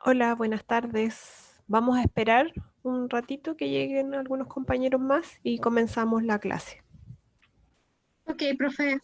Hola, buenas tardes. Vamos a esperar un ratito que lleguen algunos compañeros más y comenzamos la clase. Ok, profe.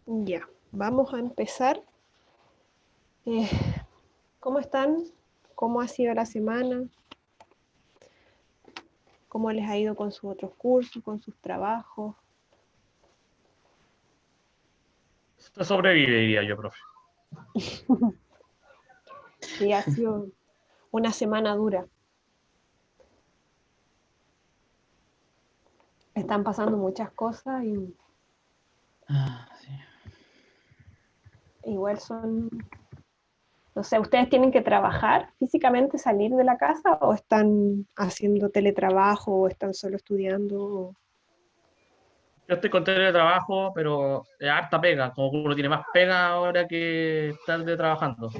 Ya, vamos a empezar. Eh, ¿Cómo están? ¿Cómo ha sido la semana? ¿Cómo les ha ido con sus otros cursos, con sus trabajos? Se sobrevive, diría yo, profe. Sí, ha sido una semana dura. Están pasando muchas cosas y Sí. igual son, no sé, ¿ustedes tienen que trabajar físicamente, salir de la casa o están haciendo teletrabajo o están solo estudiando? Yo estoy con teletrabajo, pero es harta pega, como que uno tiene más pega ahora que estar de trabajando.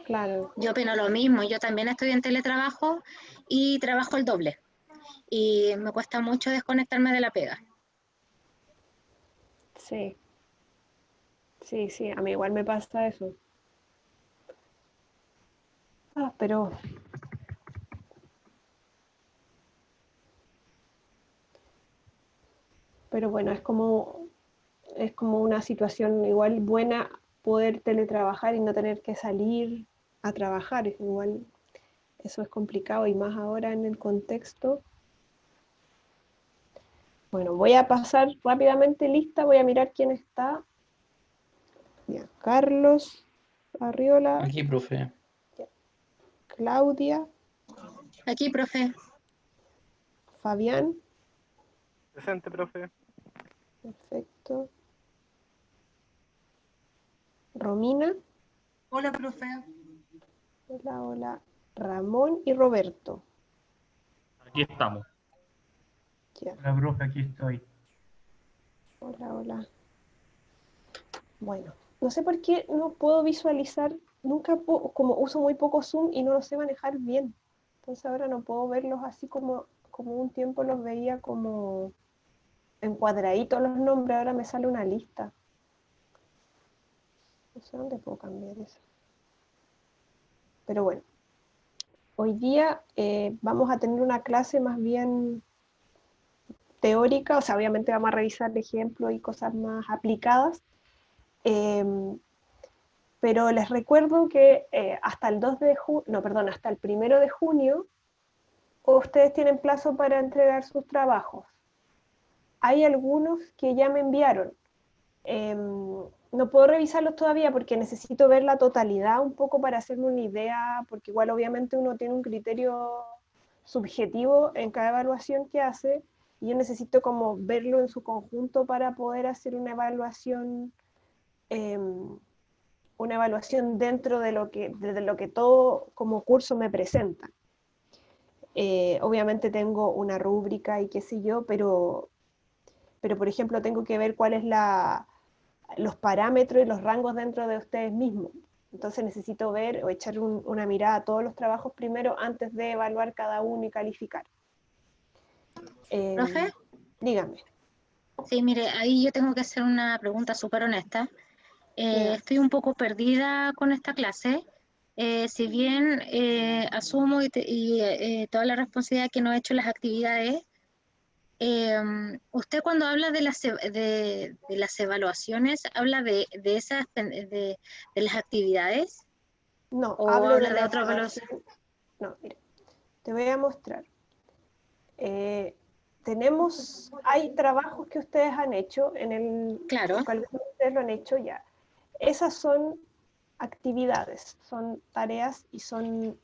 Claro, Yo opino lo mismo. Yo también estoy en teletrabajo y trabajo el doble. Y me cuesta mucho desconectarme de la pega. sí, sí, sí, a mí igual me pasa eso. Pero bueno, es como una situación igual buena poder teletrabajar y no tener que salir a trabajar. Igual eso es complicado y más ahora en el contexto. Bueno, voy a pasar rápidamente lista, voy a mirar quién está. Ya, Carlos Arriola, Aquí, profe. Claudia. Aquí, profe. Fabián, Presente, profe. perfecto. Romina, Hola, profe. hola, hola. Ramón y Roberto. Aquí estamos. Ya, Hola, profe, aquí estoy. hola, hola. Bueno, no sé por qué no puedo visualizar, como uso muy poco Zoom y no lo sé manejar bien. Entonces ahora no puedo verlos así como un tiempo los veía como en cuadraditos los nombres, ahora me sale una lista. No sé dónde puedo cambiar eso. Pero bueno, hoy día vamos a tener una clase más bien teórica, o sea, obviamente vamos a revisar ejemplos y cosas más aplicadas. Pero les recuerdo que hasta el 2 de junio, no, perdón, hasta el 1 de junio, ustedes tienen plazo para entregar sus trabajos. Hay algunos que ya me enviaron. No puedo revisarlos todavía porque necesito ver la totalidad un poco para hacerme una idea, porque igual obviamente uno tiene un criterio subjetivo en cada evaluación que hace, y yo necesito como verlo en su conjunto para poder hacer una evaluación dentro de lo que todo como curso me presenta. Obviamente tengo una rúbrica y qué sé yo, pero por ejemplo tengo que ver cuáles los parámetros y los rangos dentro de ustedes mismos. Entonces necesito ver o echar una mirada a todos los trabajos primero antes de evaluar cada uno y calificar. ¿Profe? Dígame. Sí, mire, ahí yo tengo que hacer una pregunta súper honesta. Estoy un poco perdida con esta clase. Si bien asumo toda la responsabilidad que no he hecho las actividades, usted cuando habla de las evaluaciones, ¿habla de las actividades No, o hablo de habla de la otra evaluación? evaluación. No, mira, te voy a mostrar. Hay trabajos que ustedes han hecho Claro, que algunos de ustedes lo han hecho ya. Esas son actividades, son tareas y son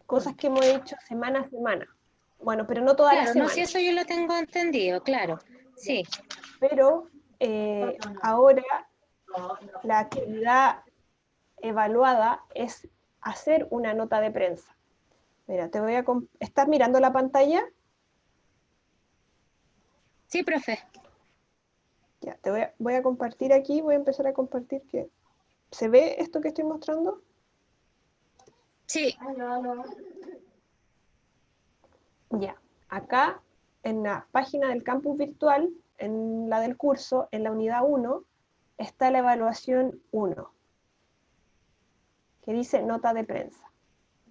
cosas que hemos hecho semana a semana. Bueno, pero no todas las claro, no, si semanas. eso yo lo tengo entendido, claro, sí. Pero ahora la actividad evaluada es hacer una nota de prensa. Mira, ¿estás mirando la pantalla? Sí, profe. Ya, voy a compartir aquí, voy a empezar a compartir que... ¿Se ve esto que estoy mostrando? Sí, Ya, acá en la página del campus virtual, en la del curso, en la unidad 1, está la evaluación 1, que dice nota de prensa.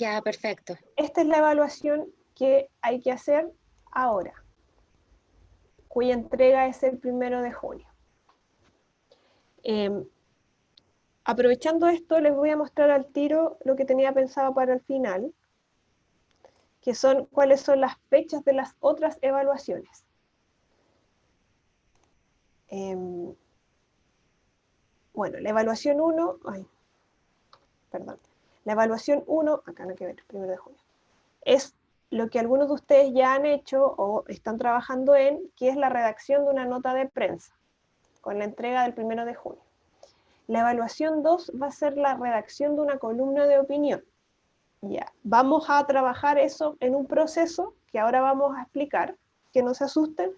ya, perfecto. Esta es la evaluación que hay que hacer ahora, cuya entrega es el 1 de junio. Aprovechando esto, les voy a mostrar al tiro lo que tenía pensado para el final, que son cuáles son las fechas de las otras evaluaciones. Bueno, la evaluación 1, la evaluación 1, acá no hay que ver, 1 de junio, es lo que algunos de ustedes ya han hecho o están trabajando en, que es la redacción de una nota de prensa, con la entrega del 1 de junio. La evaluación 2 va a ser la redacción de una columna de opinión. Ya, vamos a trabajar eso en un proceso que ahora vamos a explicar, que no se asusten.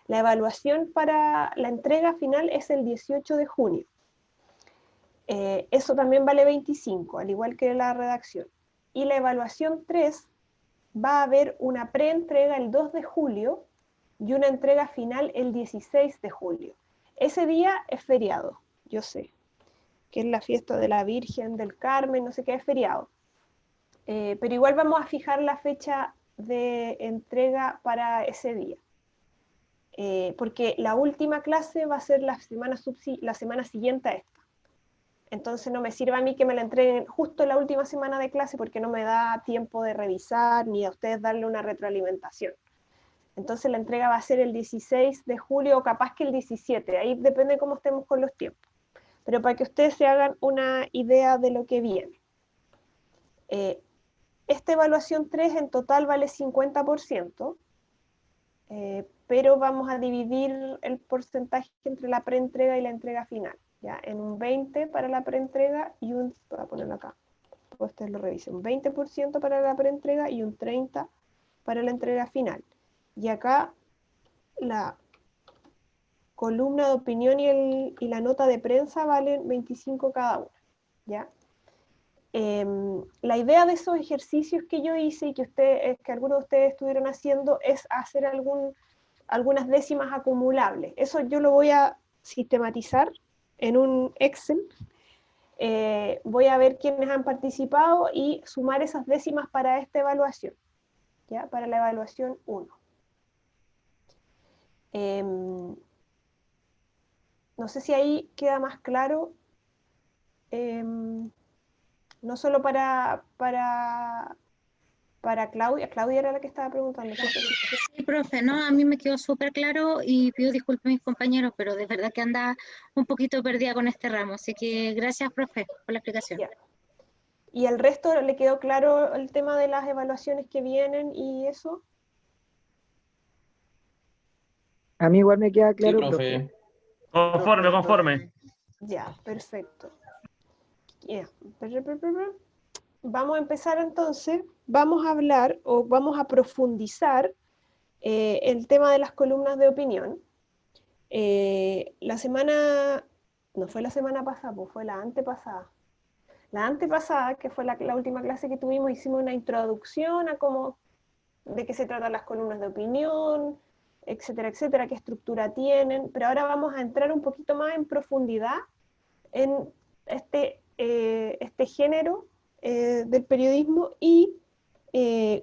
La evaluación para la entrega final es el 18 de junio. Eso también vale 25, al igual que la redacción. Y la evaluación 3 va a haber una preentrega el 2 de julio y una entrega final el 16 de julio. Ese día es feriado, yo sé, que es la fiesta de la Virgen del Carmen, no sé qué, es feriado. Pero igual vamos a fijar la fecha de entrega para ese día. Porque la última clase va a ser la semana siguiente a esta. Entonces no me sirve a mí que me la entreguen justo la última semana de clase porque no me da tiempo de revisar ni a ustedes darle una retroalimentación. Entonces la entrega va a ser el 16 de julio o capaz que el 17, ahí depende cómo estemos con los tiempos. pero para que ustedes se hagan una idea de lo que viene. Esta evaluación 3 en total vale 50%, pero vamos a dividir el porcentaje entre la preentrega y la entrega final, ¿ya? En un 20 para la preentrega y voy a ponerlo acá, para que ustedes lo revisen, un 20% para la preentrega y un 30% para la entrega final. Y acá la columna de opinión y la nota de prensa valen 25 cada una, ¿ya? La idea de esos ejercicios que yo hice y que algunos de ustedes estuvieron haciendo es hacer algunas décimas acumulables. Eso yo lo voy a sistematizar en un Excel. Voy a ver quiénes han participado y sumar esas décimas para esta evaluación, ¿ya? Para la evaluación 1. No sé si ahí queda más claro. No solo para Claudia. Claudia era la que estaba preguntando. Sí, profe, no, a mí me quedó súper claro y pido disculpas a mis compañeros, pero de verdad que anda un poquito perdida con este ramo, así que gracias, profe, por la explicación. Ya. ¿Y el resto le quedó claro el tema de las evaluaciones que vienen y eso? A mí igual me queda Sí, claro, profe. Conforme. Ya, perfecto. Ya. Vamos a empezar entonces. Vamos a hablar o vamos a profundizar el tema de las columnas de opinión. La semana, no fue la semana pasada, pues fue la antepasada. La antepasada, que fue la última clase que tuvimos, hicimos una introducción a cómo, de qué se tratan las columnas de opinión, etcétera, etcétera, qué estructura tienen, pero ahora vamos a entrar un poquito más en profundidad en este género del periodismo y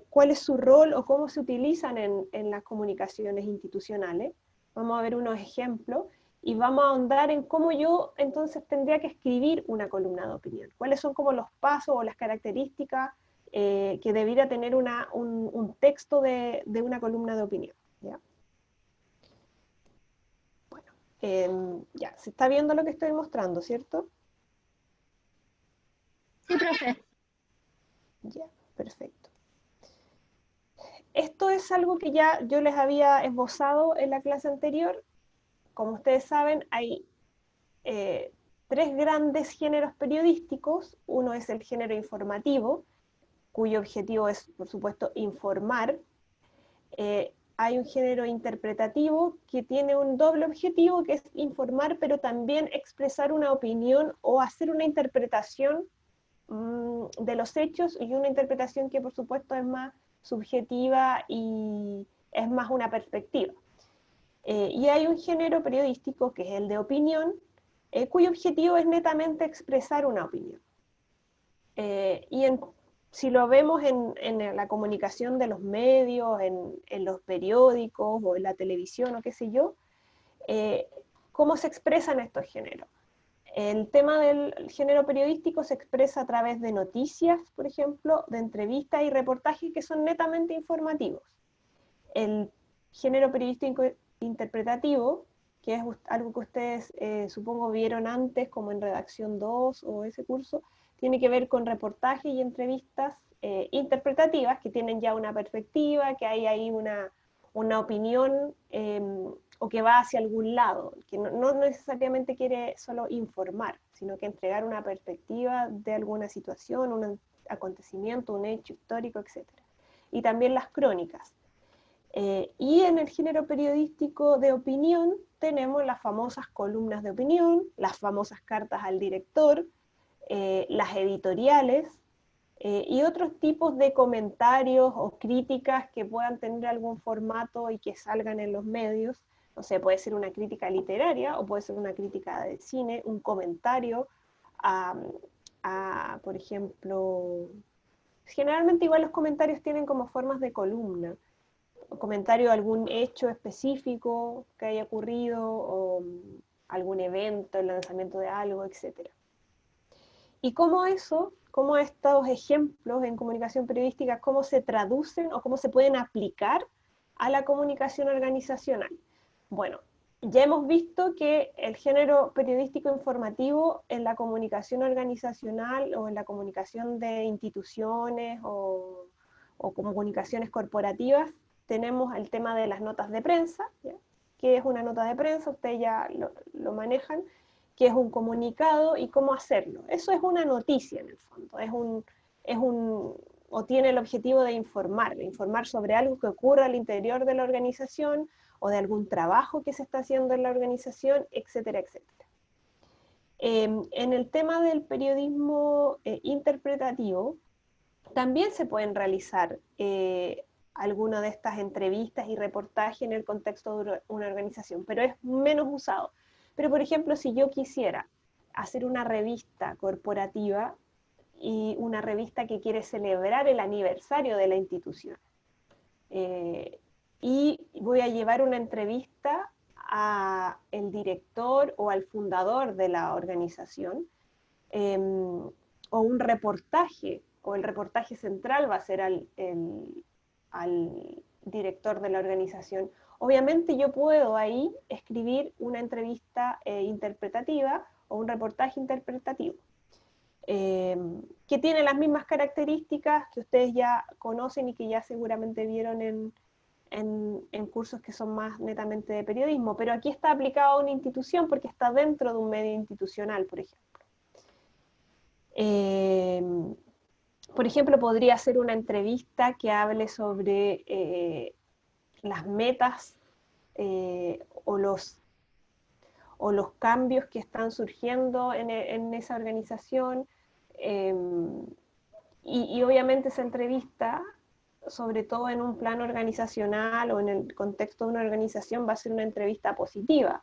cuál es su rol o cómo se utilizan en las comunicaciones institucionales. Vamos a ver unos ejemplos y vamos a ahondar en cómo yo entonces tendría que escribir una columna de opinión. Cuáles son como los pasos o las características que debiera tener un texto de una columna de opinión, ¿ya? Bueno, ya, se está viendo lo que estoy mostrando, ¿cierto? Sí, profe. Ya, perfecto. Esto es algo que ya yo les había esbozado en la clase anterior. Como ustedes saben, hay tres grandes géneros periodísticos. Uno es el género informativo, cuyo objetivo es, por supuesto, informar. Hay un género interpretativo que tiene un doble objetivo, que es informar, pero también expresar una opinión o hacer una interpretación de los hechos, y una interpretación que, por supuesto, es más subjetiva y es más una perspectiva. Y hay un género periodístico que es el de opinión, cuyo objetivo es netamente expresar una opinión. Si lo vemos en la comunicación de los medios, en los periódicos o en la televisión o qué sé yo, ¿cómo se expresan estos géneros? El tema del género periodístico se expresa a través de noticias, por ejemplo, de entrevistas y reportajes que son netamente informativos. El género periodístico interpretativo, que es algo que ustedes supongo vieron antes, como en Redacción 2 o ese curso, tiene que ver con reportajes y entrevistas interpretativas que tienen ya una perspectiva, que hay ahí una opinión o que va hacia algún lado, que no necesariamente quiere solo informar, sino que entregar una perspectiva de alguna situación, un acontecimiento, un hecho histórico, etc. Y también las crónicas. Y en el género periodístico de opinión tenemos las famosas columnas de opinión, las famosas cartas al director, las editoriales, y otros tipos de comentarios o críticas que puedan tener algún formato y que salgan en los medios. No sé, puede ser una crítica literaria o puede ser una crítica de cine, un comentario por ejemplo, generalmente igual los comentarios tienen como formas de columna, comentario de algún hecho específico que haya ocurrido o algún evento, el lanzamiento de algo, etc. Y cómo estos ejemplos en comunicación periodística, cómo se traducen o cómo se pueden aplicar a la comunicación organizacional. Bueno, ya hemos visto que el género periodístico informativo en la comunicación organizacional o en la comunicación de instituciones o comunicaciones corporativas, tenemos el tema de las notas de prensa, ¿ya? ¿Qué es una nota de prensa? Ustedes ya lo manejan, qué es un comunicado y cómo hacerlo. Eso es una noticia en el fondo, o tiene el objetivo de informar sobre algo que ocurre al interior de la organización o de algún trabajo que se está haciendo en la organización, etcétera, etcétera. En el tema del periodismo interpretativo, también se pueden realizar algunas de estas entrevistas y reportajes en el contexto de una organización, pero es menos usado. Pero, por ejemplo, si yo quisiera hacer una revista corporativa y una revista que quiere celebrar el aniversario de la institución, y voy a llevar una entrevista al director o al fundador de la organización, o un reportaje, o el reportaje central va a ser al director de la organización. Obviamente yo puedo ahí escribir una entrevista interpretativa o un reportaje interpretativo, que tiene las mismas características que ustedes ya conocen y que ya seguramente vieron en cursos que son más netamente de periodismo, pero aquí está aplicado a una institución porque está dentro de un medio institucional, por ejemplo. Por ejemplo, podría ser una entrevista que hable sobre las metas o los cambios que están surgiendo en esa organización, y obviamente esa entrevista, sobre todo en un plano organizacional o en el contexto de una organización, va a ser una entrevista positiva,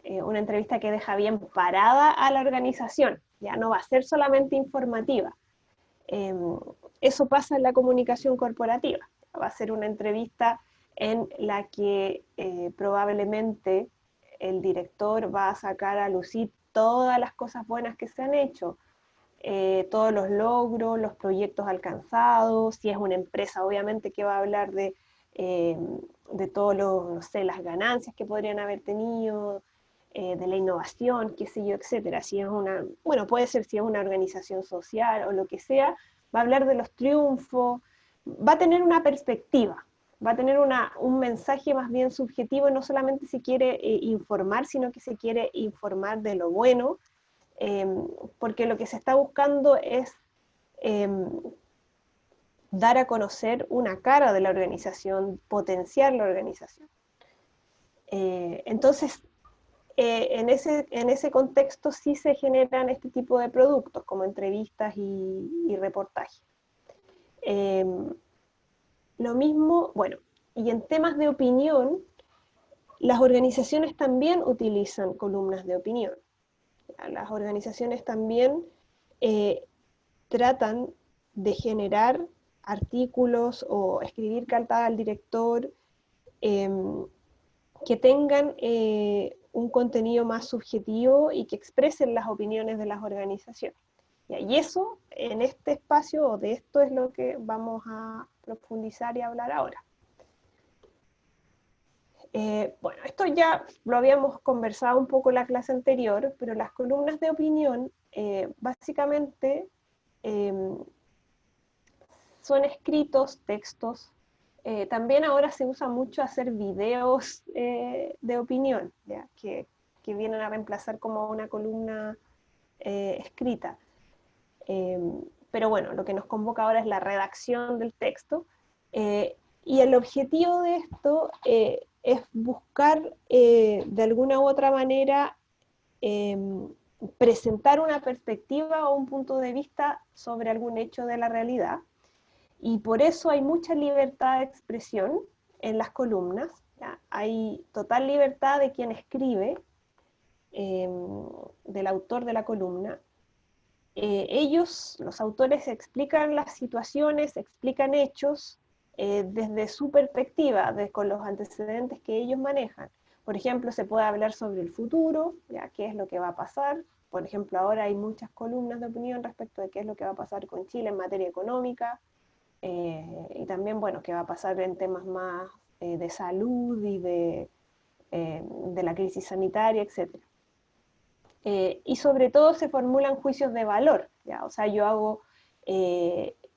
una entrevista que deja bien parada a la organización, ya no va a ser solamente informativa. Eso pasa en la comunicación corporativa, va a ser una entrevista en la que probablemente el director va a sacar a lucir todas las cosas buenas que se han hecho, todos los logros, los proyectos alcanzados. Si es una empresa, obviamente que va a hablar de todos los, no sé, las ganancias que podrían haber tenido, de la innovación, qué sé yo, etcétera. Si es bueno, puede ser si es una organización social o lo que sea, va a hablar de los triunfos, va a tener una perspectiva, va a tener un mensaje más bien subjetivo, no solamente se quiere informar, sino que se quiere informar de lo bueno, porque lo que se está buscando es dar a conocer una cara de la organización, potenciar la organización. Entonces, en ese contexto sí se generan este tipo de productos, como entrevistas y reportajes. Lo mismo, bueno, y en temas de opinión, las organizaciones también utilizan columnas de opinión. Las organizaciones también tratan de generar artículos o escribir cartas al director que tengan un contenido más subjetivo y que expresen las opiniones de las organizaciones. Y eso, en este espacio, o de esto es lo que vamos a profundizar y hablar ahora. Bueno, esto ya lo habíamos conversado un poco en la clase anterior, pero las columnas de opinión básicamente son escritos, textos. También ahora se usa mucho hacer videos de opinión, ¿ya? Que vienen a reemplazar como una columna escrita. Pero bueno, lo que nos convoca ahora es la redacción del texto, y el objetivo de esto es buscar de alguna u otra manera presentar una perspectiva o un punto de vista sobre algún hecho de la realidad, y por eso hay mucha libertad de expresión en las columnas, ¿ya? Hay total libertad de quien escribe, del autor de la columna. Ellos, los autores, explican las situaciones, explican hechos desde su perspectiva, con los antecedentes que ellos manejan. Por ejemplo, se puede hablar sobre el futuro, ¿ya? ¿Qué es lo que va a pasar? Por ejemplo, ahora hay muchas columnas de opinión respecto de qué es lo que va a pasar con Chile en materia económica, y también, bueno, qué va a pasar en temas más de salud y de de la crisis sanitaria, etc. Y sobre todo se formulan juicios de valor, ¿ya? O sea, yo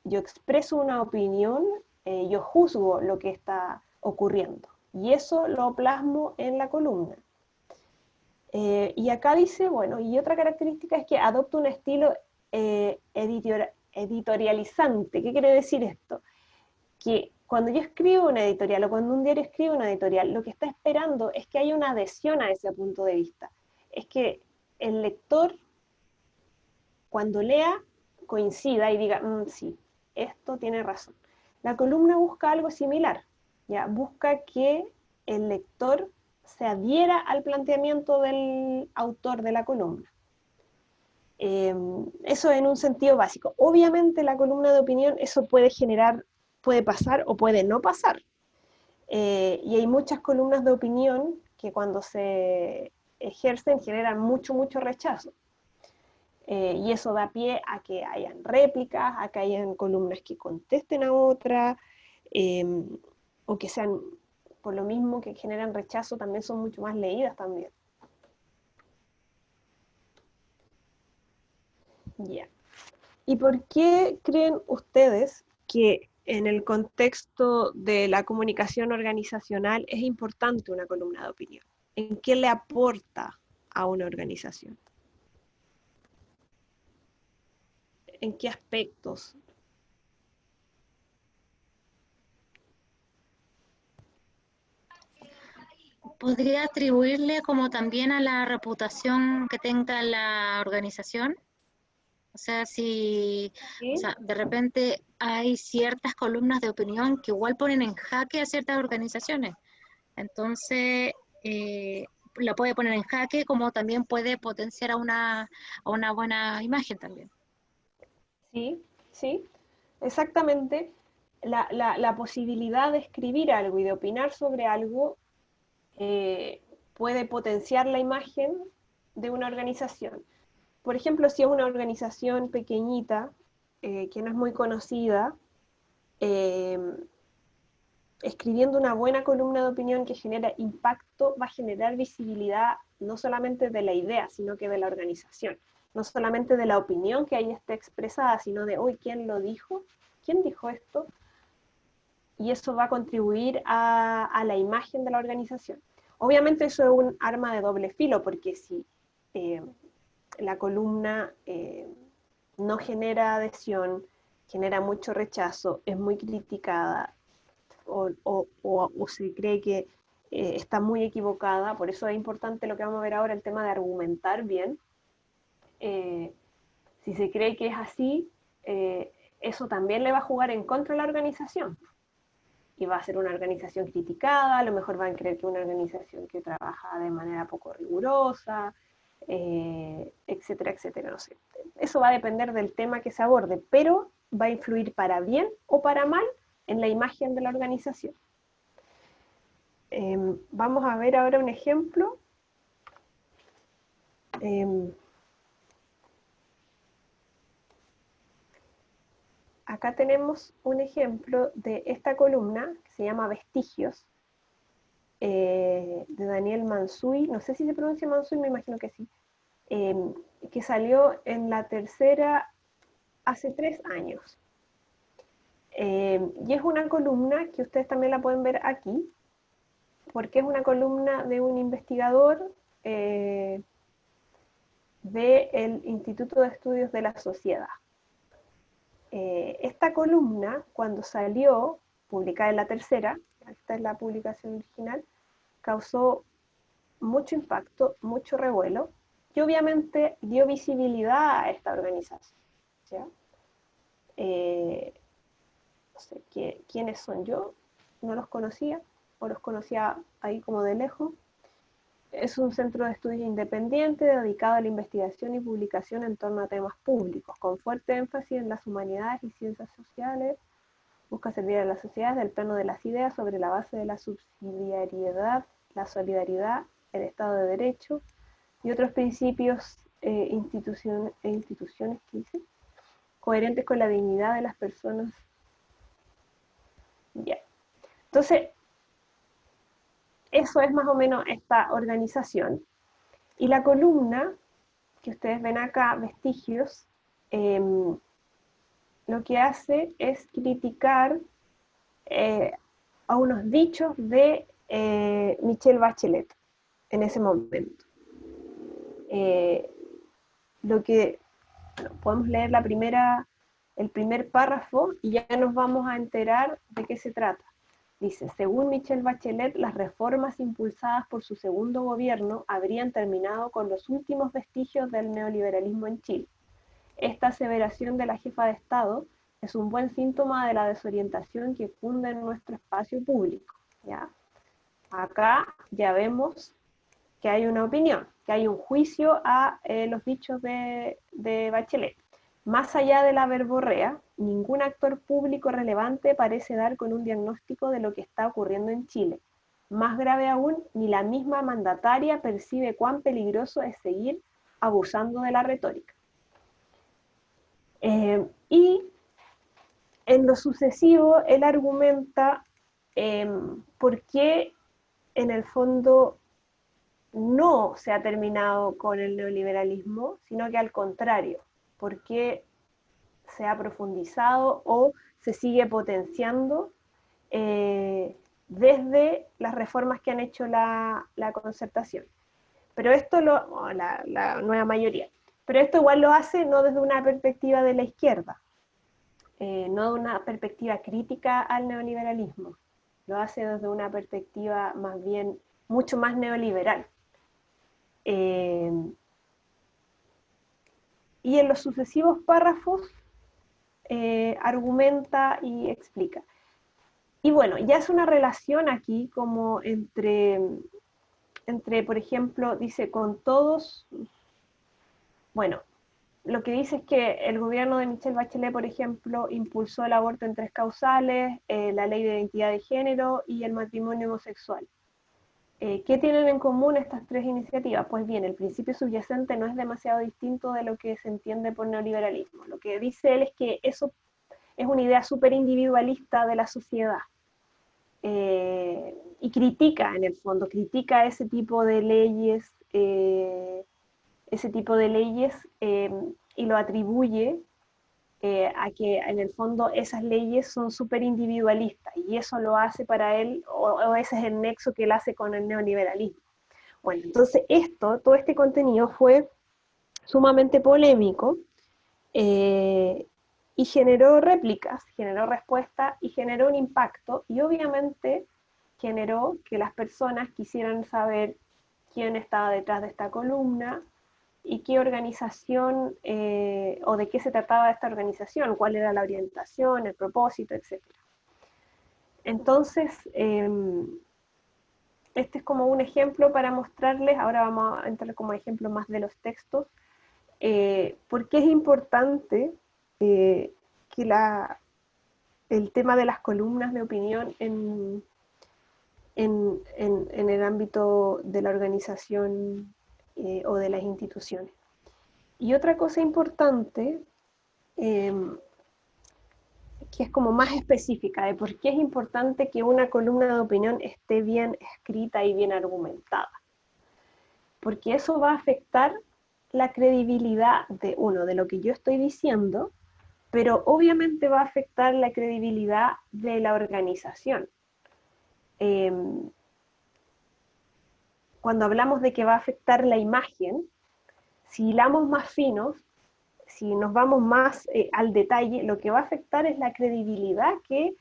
expreso una opinión, yo juzgo lo que está ocurriendo, y eso lo plasmo en la columna. Y acá dice, bueno, y otra característica es que adopta un estilo editorializante. ¿Qué quiere decir esto? Que cuando yo escribo una editorial o cuando un diario escribe una editorial, lo que está esperando es que haya una adhesión a ese punto de vista. Es que el lector, cuando lea, coincida y diga, sí, esto tiene razón. La columna busca algo similar, ¿ya? Busca que el lector se adhiera al planteamiento del autor de la columna. Eso en un sentido básico. Obviamente la columna de opinión, eso puede pasar o puede no pasar. Y hay muchas columnas de opinión que cuando se ejercen generan mucho rechazo. Y eso da pie a que hayan réplicas, a que hayan columnas que contesten a otra, o que sean, por lo mismo que generan rechazo, también son mucho más leídas también. Ya. ¿Y por qué creen ustedes que en el contexto de la comunicación organizacional es importante una columna de opinión? ¿En qué le aporta a una organización? ¿En qué aspectos? ¿Podría atribuirle como también a la reputación que tenga la organización? O sea, ¿Sí? o sea, de repente hay ciertas columnas de opinión que igual ponen en jaque a ciertas organizaciones. Entonces, la puede poner en jaque como también puede potenciar a una buena imagen también. Sí, sí, exactamente. La posibilidad de escribir algo y de opinar sobre algo puede potenciar la imagen de una organización. Por ejemplo, si es una organización pequeñita, que no es muy conocida, eh, escribiendo una buena columna de opinión que genera impacto, va a generar visibilidad no solamente de la idea, sino que de la organización. No solamente de la opinión que ahí esté expresada, sino de, hoy, ¿quién lo dijo? ¿Quién dijo esto? Y eso va a contribuir a la imagen de la organización. Obviamente eso es un arma de doble filo, porque si la columna no genera adhesión, genera mucho rechazo, es muy criticada, o se cree que está muy equivocada, por eso es importante lo que vamos a ver ahora, el tema de argumentar bien. Si se cree que es así, eso también le va a jugar en contra a la organización. Y va a ser una organización criticada, a lo mejor van a creer que es una organización que trabaja de manera poco rigurosa, etcétera, etcétera, no sé. Eso va a depender del tema que se aborde, pero va a influir para bien o para mal en la imagen de la organización. Vamos a ver ahora un ejemplo. Acá tenemos un ejemplo de esta columna que se llama Vestigios, de Daniel Mansuy, no sé si se pronuncia Mansuy, me imagino que sí, que salió en La Tercera hace 3 años. Y es una columna que ustedes también la pueden ver aquí, porque es una columna de un investigador del Instituto de Estudios de la Sociedad. Esta columna, cuando salió, publicada en La Tercera, esta es la publicación original, causó mucho impacto, mucho revuelo, y obviamente dio visibilidad a esta organización. ¿Ya? No sé quiénes son yo, no los conocía, o los conocía ahí como de lejos. Es un centro de estudios independiente dedicado a la investigación y publicación en torno a temas públicos, con fuerte énfasis en las humanidades y ciencias sociales. Busca servir a la sociedad desde el plano de las ideas sobre la base de la subsidiariedad, la solidaridad, el Estado de Derecho y otros principios instituciones que dicen, coherentes con la dignidad de las personas. Ya. Entonces, eso es más o menos esta organización. Y la columna, que ustedes ven acá, Vestigios, lo que hace es criticar a unos dichos de Michelle Bachelet en ese momento. Lo que podemos leer el primer párrafo y ya nos vamos a enterar de qué se trata. Dice, según Michelle Bachelet, las reformas impulsadas por su segundo gobierno habrían terminado con los últimos vestigios del neoliberalismo en Chile. Esta aseveración de la jefa de Estado es un buen síntoma de la desorientación que cunde en nuestro espacio público. ¿Ya? Acá ya vemos que hay una opinión, que hay un juicio a los dichos de Bachelet. Más allá de la verborrea, ningún actor público relevante parece dar con un diagnóstico de lo que está ocurriendo en Chile. Más grave aún, ni la misma mandataria percibe cuán peligroso es seguir abusando de la retórica. Y en lo sucesivo, él argumenta por qué en el fondo no se ha terminado con el neoliberalismo, sino que al contrario, por qué se ha profundizado o se sigue potenciando desde las reformas que han hecho la concertación. Pero esto, la nueva mayoría, pero esto igual lo hace no desde una perspectiva de la izquierda, no de una perspectiva crítica al neoliberalismo, lo hace desde una perspectiva más bien mucho más neoliberal. Y en los sucesivos párrafos argumenta y explica. Y bueno, ya es una relación aquí como entre, por ejemplo, dice con todos, bueno, lo que dice es que el gobierno de Michelle Bachelet, por ejemplo, impulsó el aborto en 3 causales, la ley de identidad de género y el matrimonio homosexual. ¿Qué tienen en común estas 3 iniciativas? Pues bien, el principio subyacente no es demasiado distinto de lo que se entiende por neoliberalismo. Lo que dice él es que eso es una idea súper individualista de la sociedad. Y critica, en el fondo, critica ese tipo de leyes, y lo atribuye a que en el fondo esas leyes son súper individualistas y eso lo hace para él, o ese es el nexo que él hace con el neoliberalismo. Bueno, entonces todo este contenido fue sumamente polémico y generó réplicas, generó respuestas y generó un impacto y obviamente generó que las personas quisieran saber quién estaba detrás de esta columna, y qué organización o de qué se trataba esta organización, cuál era la orientación, el propósito, etc. Entonces, este es como un ejemplo para mostrarles, ahora vamos a entrar como ejemplo más de los textos, por qué es importante que el tema de las columnas de opinión en el ámbito de la organización o de las instituciones. Y otra cosa importante, que es como más específica, de por qué es importante que una columna de opinión esté bien escrita y bien argumentada. Porque eso va a afectar la credibilidad de lo que yo estoy diciendo, pero obviamente va a afectar la credibilidad de la organización. Cuando hablamos de que va a afectar la imagen, si hilamos más finos, si nos vamos más al detalle, lo que va a afectar es la credibilidad que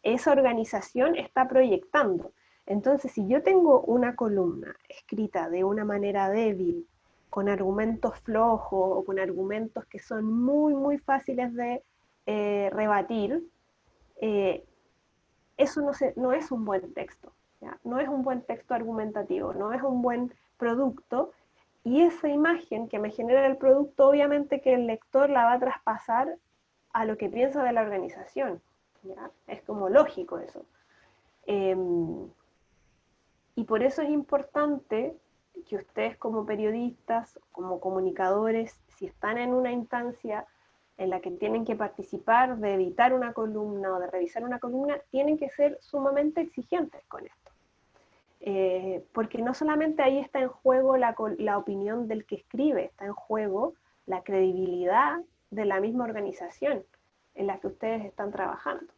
esa organización está proyectando. Entonces, si yo tengo una columna escrita de una manera débil, con argumentos flojos o con argumentos que son muy, muy fáciles de rebatir, eso no es un buen texto, ¿ya? No es un buen texto argumentativo, no es un buen producto, y esa imagen que me genera el producto, obviamente que el lector la va a traspasar a lo que piensa de la organización, ¿ya? Es como lógico eso. Y por eso es importante que ustedes como periodistas, como comunicadores, si están en una instancia en la que tienen que participar de editar una columna o de revisar una columna, tienen que ser sumamente exigentes con esto. porque no solamente ahí está en juego la opinión del que escribe, está en juego la credibilidad de la misma organización en la que ustedes están trabajando.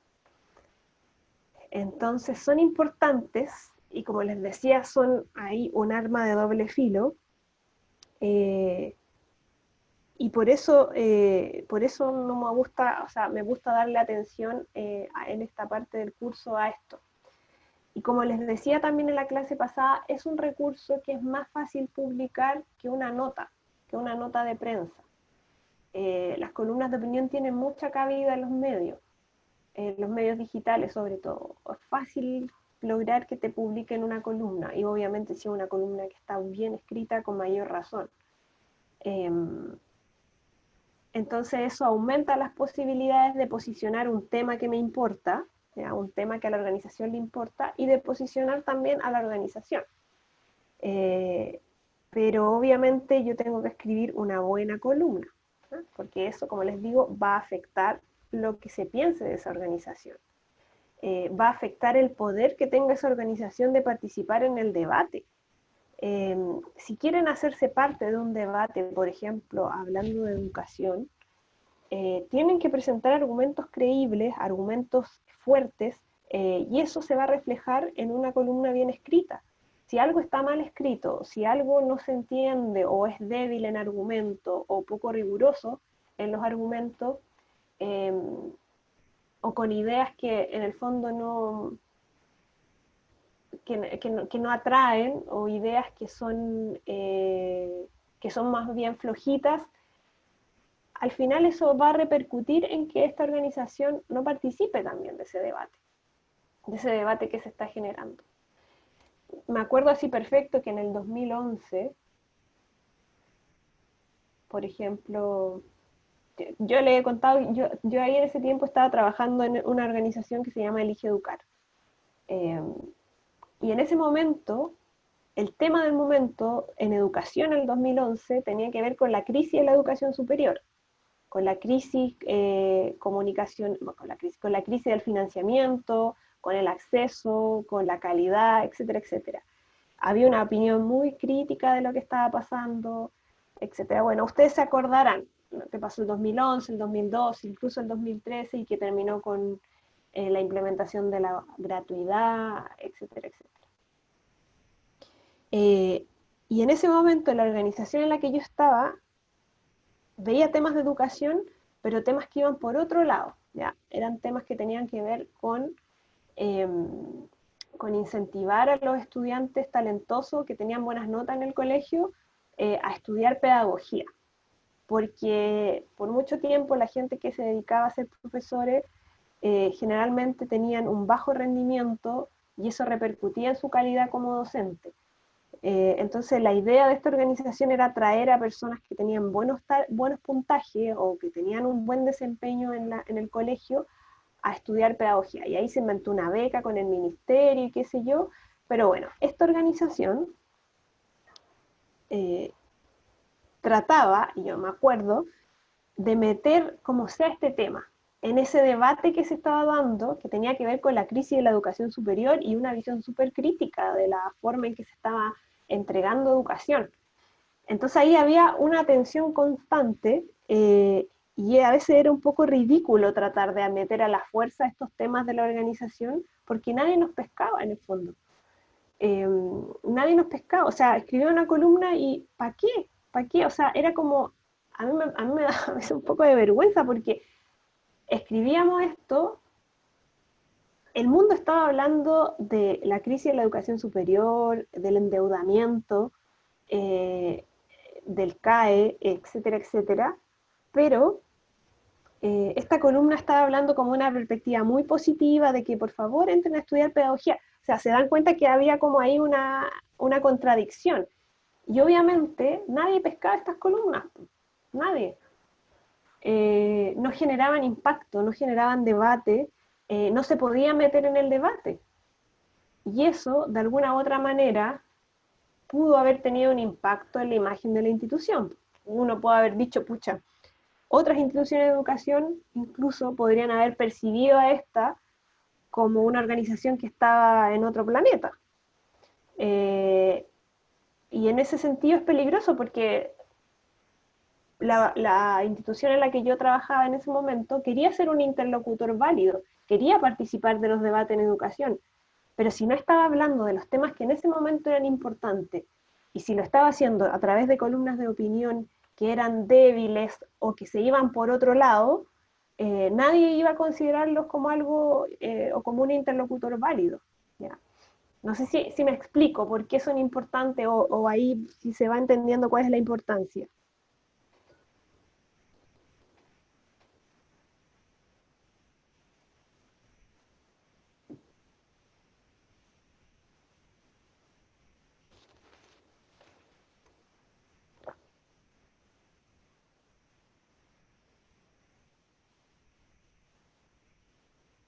Entonces son importantes, y como les decía, son ahí un arma de doble filo, y por eso no me gusta, o sea, me gusta darle atención en esta parte del curso a esto. Y como les decía también en la clase pasada, es un recurso que es más fácil publicar que una nota de prensa. Las columnas de opinión tienen mucha cabida en los medios digitales sobre todo. Es fácil lograr que te publiquen una columna, y obviamente si es una columna que está bien escrita, con mayor razón. Entonces eso aumenta las posibilidades de posicionar un tema que me importa, ¿ya? Un tema que a la organización le importa, y de posicionar también a la organización. Pero obviamente yo tengo que escribir una buena columna, ¿no? Porque eso, como les digo, va a afectar lo que se piense de esa organización. Va a afectar el poder que tenga esa organización de participar en el debate. Si quieren hacerse parte de un debate, por ejemplo, hablando de educación, tienen que presentar argumentos creíbles, argumentos fuertes, y eso se va a reflejar en una columna bien escrita. Si algo está mal escrito, si algo no se entiende o es débil en argumento o poco riguroso en los argumentos, o con ideas que en el fondo no atraen, o ideas que son más bien flojitas, al final eso va a repercutir en que esta organización no participe también de ese debate que se está generando. Me acuerdo así perfecto que en el 2011, por ejemplo, yo le he contado, yo ahí en ese tiempo estaba trabajando en una organización que se llama Elige Educar. Y en ese momento, el tema del momento en educación en el 2011 tenía que ver con la crisis de la educación superior, con la crisis con la crisis del financiamiento, con el acceso, con la calidad, etcétera, etcétera. Había una opinión muy crítica de lo que estaba pasando, etcétera. Bueno, ustedes se acordarán lo que pasó el 2011, el 2012, incluso el 2013, y que terminó con la implementación de la gratuidad, etcétera, etcétera. Y en ese momento la organización en la que yo estaba veía temas de educación, pero temas que iban por otro lado, ¿ya? Eran temas que tenían que ver con incentivar a los estudiantes talentosos que tenían buenas notas en el colegio a estudiar pedagogía, porque por mucho tiempo la gente que se dedicaba a ser profesores generalmente tenían un bajo rendimiento, y eso repercutía en su calidad como docente. Entonces la idea de esta organización era atraer a personas que tenían buenos puntajes o que tenían un buen desempeño en el colegio a estudiar pedagogía. Y ahí se inventó una beca con el ministerio y qué sé yo. Pero bueno, esta organización trataba, y yo me acuerdo, de meter como sea este tema en ese debate que se estaba dando, que tenía que ver con la crisis de la educación superior y una visión súper crítica de la forma en que se estaba entregando educación. Entonces ahí había una tensión constante, y a veces era un poco ridículo tratar de meter a la fuerza estos temas de la organización, porque nadie nos pescaba en el fondo. Nadie nos pescaba, o sea, escribía una columna y ¿para qué? ¿Para qué? O sea, era como, a mí me da a veces un poco de vergüenza, porque escribíamos esto, el mundo estaba hablando de la crisis de la educación superior, del endeudamiento, del CAE, etcétera, etcétera, pero esta columna estaba hablando como una perspectiva muy positiva de que por favor entren a estudiar pedagogía. O sea, se dan cuenta que había como ahí una contradicción. Y obviamente nadie pescaba estas columnas, nadie. No generaban impacto, no generaban debate, no se podían meter en el debate. Y eso, de alguna u otra manera, pudo haber tenido un impacto en la imagen de la institución. Uno puede haber dicho, pucha, otras instituciones de educación incluso podrían haber percibido a esta como una organización que estaba en otro planeta. Y en ese sentido es peligroso porque la institución en la que yo trabajaba en ese momento quería ser un interlocutor válido, quería participar de los debates en educación, pero si no estaba hablando de los temas que en ese momento eran importantes, y si lo estaba haciendo a través de columnas de opinión que eran débiles o que se iban por otro lado, nadie iba a considerarlos como algo o como un interlocutor válido. ¿Ya? No sé si me explico por qué son importantes o ahí si se va entendiendo cuál es la importancia.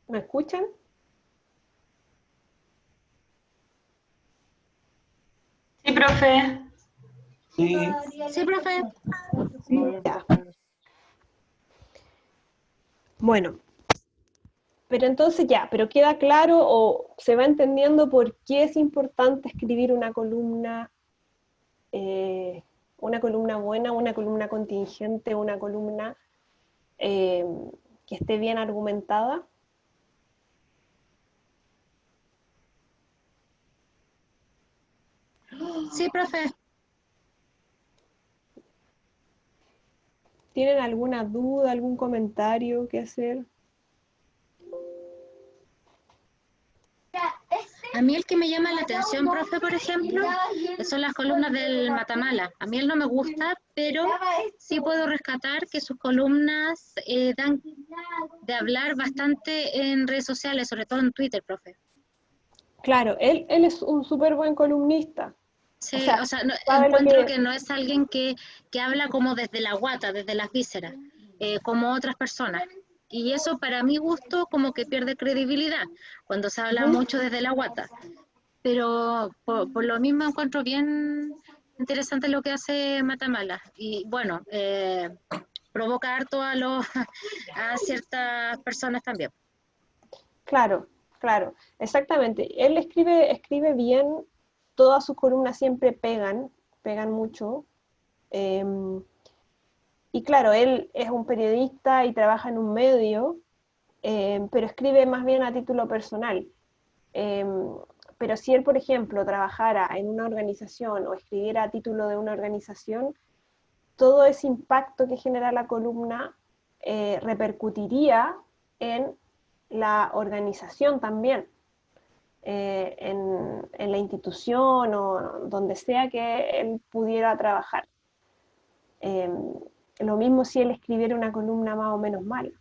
¿Me escuchan? Sí, profe. Sí, profe. Ya. Bueno, pero entonces ya, pero queda claro o se va entendiendo por qué es importante escribir una columna buena, una columna contingente, una columna eh, que esté bien argumentada. Sí, profe. ¿Tienen alguna duda, algún comentario que hacer? A mí el que me llama la atención, profe, por ejemplo, son las columnas del Matamala. A mí él no me gusta, pero sí puedo rescatar que sus columnas dan de hablar bastante en redes sociales, sobre todo en Twitter, profe. Claro, él es un súper buen columnista. Sí, o sea, no, sabe lo encuentro que no es alguien que habla como desde la guata, desde las vísceras, como otras personas. Y eso para mi gusto como que pierde credibilidad cuando se habla mucho desde la guata. Pero por lo mismo encuentro bien interesante lo que hace Matamala. Y bueno, provoca harto a, a ciertas personas también. Claro, claro, exactamente. Él escribe bien, todas sus columnas siempre pegan mucho. Eh, y claro, él es un periodista y trabaja en un medio, pero escribe más bien a título personal. Eh, pero si él, por ejemplo, trabajara en una organización o escribiera a título de una organización, todo ese impacto que genera la columna repercutiría en la organización también, en la institución o donde sea que él pudiera trabajar. Eh, lo mismo si él escribiera una columna más o menos mala.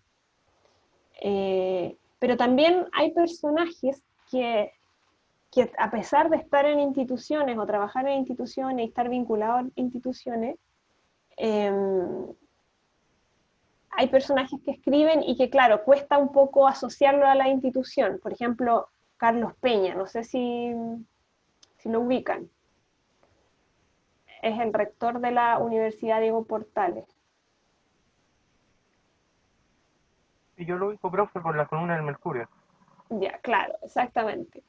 Pero también hay personajes que a pesar de estar en instituciones o trabajar en instituciones y estar vinculados a instituciones, eh, hay personajes que escriben y que, claro, cuesta un poco asociarlo a la institución. Por ejemplo, Carlos Peña, no sé si lo ubican. Es el rector de la Universidad Diego Portales. Y yo lo ubico, profe, por la columna del Mercurio. Ya, claro, exactamente. Y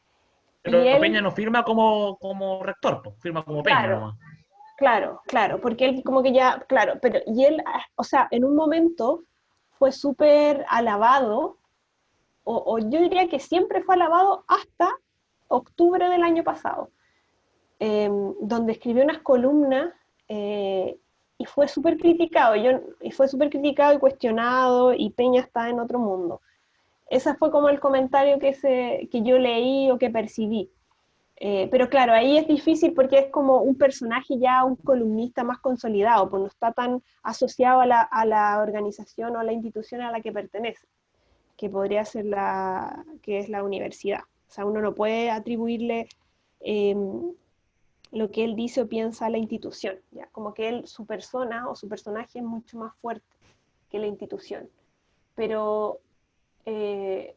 Pero Peña él, no firma como rector, pues, firma como Peña claro, nomás. claro, porque él como que ya, claro, pero y él, o sea, en un momento fue súper alabado, o yo diría que siempre fue alabado hasta octubre del año pasado, donde escribió unas columnas y fue súper criticado, y fue súper criticado y cuestionado, y Peña está en otro mundo. Ese fue como el comentario que yo leí o que percibí. Pero claro, ahí es difícil porque es como un personaje ya, un columnista más consolidado, pues no está tan asociado a la organización o a la institución a la que pertenece, que podría ser que es la universidad. O sea, uno no puede atribuirle eh, lo que él dice o piensa a la institución, ¿ya? Como que él, su persona o su personaje es mucho más fuerte que la institución. Pero eh,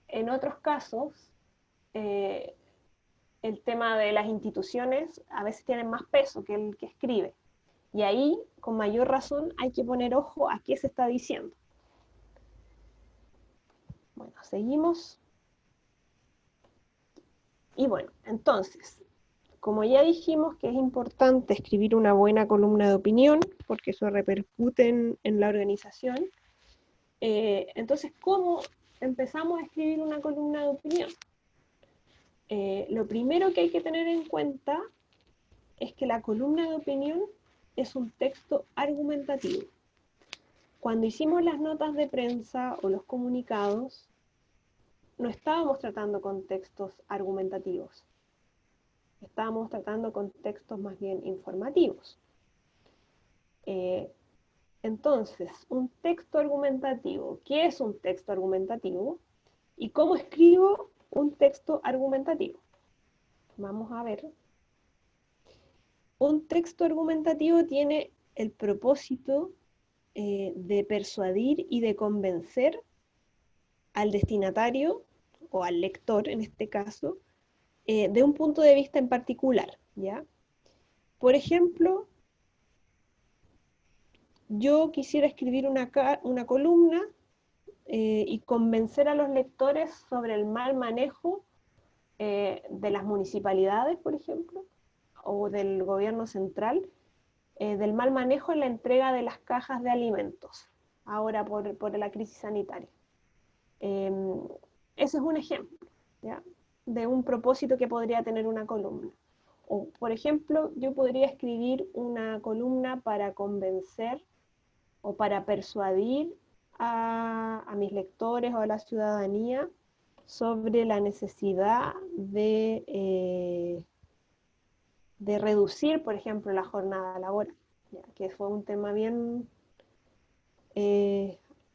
en otros casos, eh, el tema de las instituciones a veces tienen más peso que el que escribe. Y ahí, con mayor razón, hay que poner ojo a qué se está diciendo. Bueno, seguimos. Y bueno, entonces, como ya dijimos que es importante escribir una buena columna de opinión, porque eso repercute en la organización, entonces, ¿cómo empezamos a escribir una columna de opinión? Lo primero que hay que tener en cuenta es que la columna de opinión es un texto argumentativo. Cuando hicimos las notas de prensa o los comunicados, no estábamos tratando con textos argumentativos. Estábamos tratando con textos más bien informativos. Entonces, un texto argumentativo. ¿Qué es un texto argumentativo? ¿Y cómo escribo un texto argumentativo? Vamos a ver. Un texto argumentativo tiene el propósito de persuadir y de convencer al destinatario, o al lector en este caso, de un punto de vista en particular, ¿ya? Por ejemplo, yo quisiera escribir una columna y convencer a los lectores sobre el mal manejo de las municipalidades, por ejemplo, o del gobierno central, del mal manejo en la entrega de las cajas de alimentos, ahora por la crisis sanitaria. Ese es un ejemplo, ¿ya?, de un propósito que podría tener una columna. O, por ejemplo, yo podría escribir una columna para convencer o para persuadir a mis lectores o a la ciudadanía sobre la necesidad de reducir, por ejemplo, la jornada laboral, ¿ya?, que fue un tema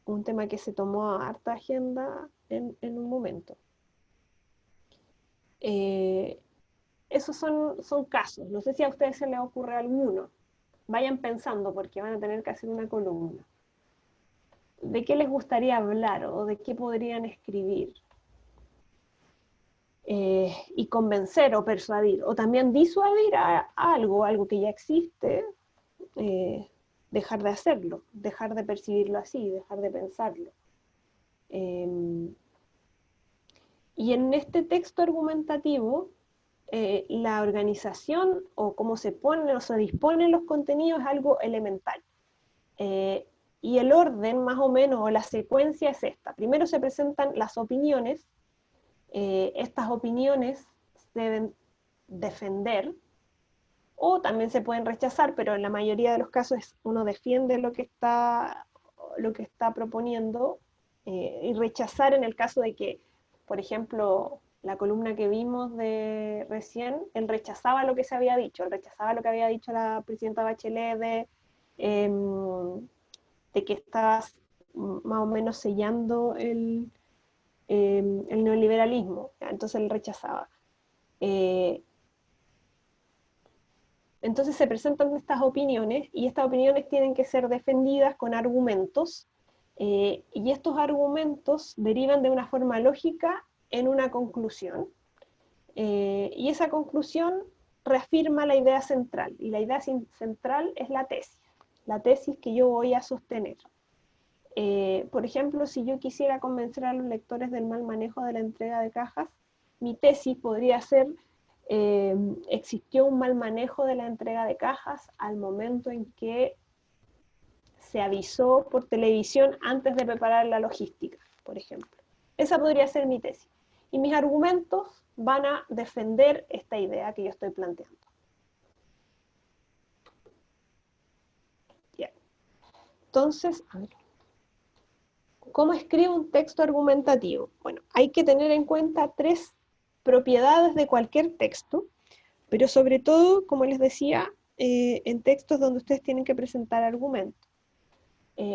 un tema que se tomó a harta agenda en un momento. Esos son casos. No sé si a ustedes se les ocurre alguno. Vayan pensando porque van a tener que hacer una columna. ¿De qué les gustaría hablar o de qué podrían escribir? Y convencer o persuadir, o también disuadir a algo que ya existe, dejar de hacerlo, dejar de percibirlo así, dejar de pensarlo. Y en este texto argumentativo, la organización o cómo se ponen o se disponen los contenidos es algo elemental. Y el orden, más o menos, o la secuencia es esta. Primero se presentan las opiniones. Estas opiniones se deben defender, o también se pueden rechazar, pero en la mayoría de los casos uno defiende lo que está proponiendo, y rechazar en el caso de que, por ejemplo, la columna que vimos de recién, él rechazaba lo que se había dicho, él rechazaba lo que había dicho la presidenta Bachelet de que estabas más o menos sellando el neoliberalismo, entonces él rechazaba. Entonces se presentan estas opiniones, y estas opiniones tienen que ser defendidas con argumentos, y estos argumentos derivan de una forma lógica en una conclusión, y esa conclusión reafirma la idea central, y la idea central es la tesis que yo voy a sostener. Por ejemplo, si yo quisiera convencer a los lectores del mal manejo de la entrega de cajas, mi tesis podría ser: existió un mal manejo de la entrega de cajas al momento en que se avisó por televisión antes de preparar la logística, por ejemplo. Esa podría ser mi tesis. Y mis argumentos van a defender esta idea que yo estoy planteando. Bien. Entonces, a ver, ¿cómo escribo un texto argumentativo? Bueno, hay que tener en cuenta 3 propiedades de cualquier texto, pero sobre todo, como les decía, en textos donde ustedes tienen que presentar argumentos.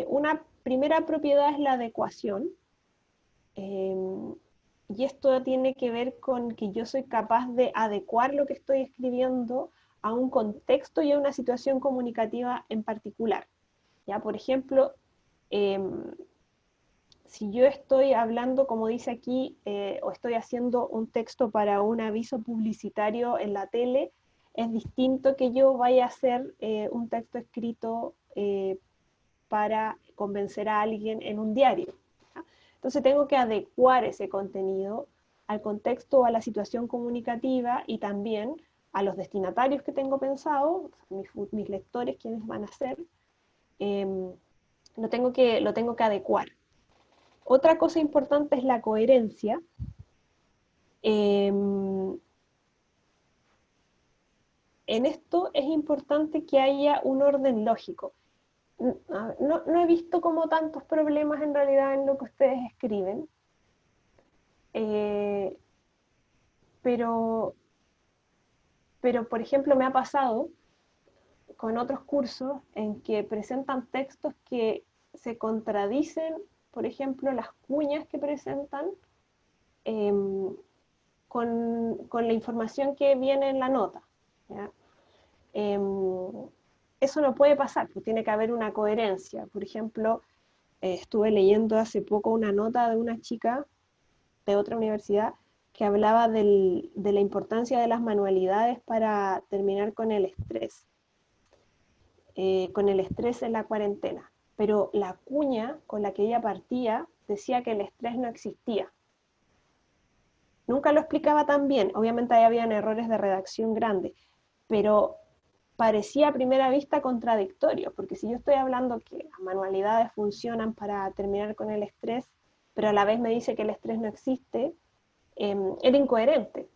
Una primera propiedad es la adecuación, y esto tiene que ver con que yo soy capaz de adecuar lo que estoy escribiendo a un contexto y a una situación comunicativa en particular. ¿Ya? Por ejemplo, si yo estoy hablando, como dice aquí, o estoy haciendo un texto para un aviso publicitario en la tele, es distinto que yo vaya a hacer un texto escrito para convencer a alguien en un diario, ¿ya? Entonces tengo que adecuar ese contenido al contexto o a la situación comunicativa, y también a los destinatarios que tengo pensado, mis lectores, quienes van a ser, lo tengo que adecuar. Otra cosa importante es la coherencia. En esto es importante que haya un orden lógico. No he visto como tantos problemas en realidad en lo que ustedes escriben, pero por ejemplo me ha pasado con otros cursos en que presentan textos que se contradicen, por ejemplo, las cuñas que presentan con la información que viene en la nota, ¿ya? Eso no puede pasar, pues tiene que haber una coherencia. Por ejemplo, estuve leyendo hace poco una nota de una chica de otra universidad que hablaba de la importancia de las manualidades para terminar con el estrés en la cuarentena. Pero la cuña con la que ella partía decía que el estrés no existía. Nunca lo explicaba tan bien, obviamente ahí habían errores de redacción grandes, pero parecía a primera vista contradictorio, porque si yo estoy hablando que las manualidades funcionan para terminar con el estrés, pero a la vez me dice que el estrés no existe, era incoherente.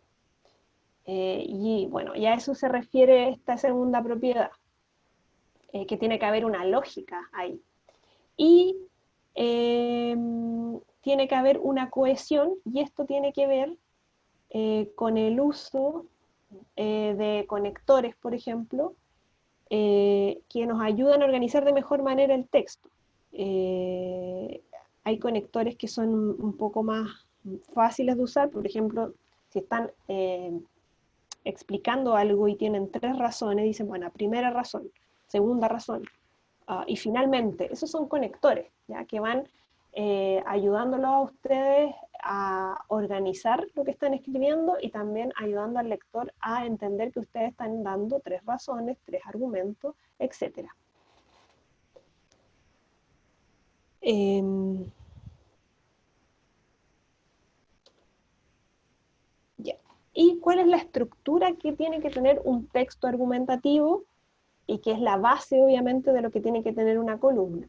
Y bueno, ya a eso se refiere esta segunda propiedad, que tiene que haber una lógica ahí. Y tiene que haber una cohesión, y esto tiene que ver con el uso de conectores, por ejemplo, que nos ayudan a organizar de mejor manera el texto. Hay conectores que son un poco más fáciles de usar, por ejemplo, si están explicando algo y tienen 3 razones, dicen, bueno, primera razón, segunda razón, y finalmente, esos son conectores, ¿ya? Que van ayudándolos a ustedes a organizar lo que están escribiendo y también ayudando al lector a entender que ustedes están dando 3 razones, 3 argumentos, etc. Yeah. ¿Y cuál es la estructura que tiene que tener un texto argumentativo? Y que es la base, obviamente, de lo que tiene que tener una columna.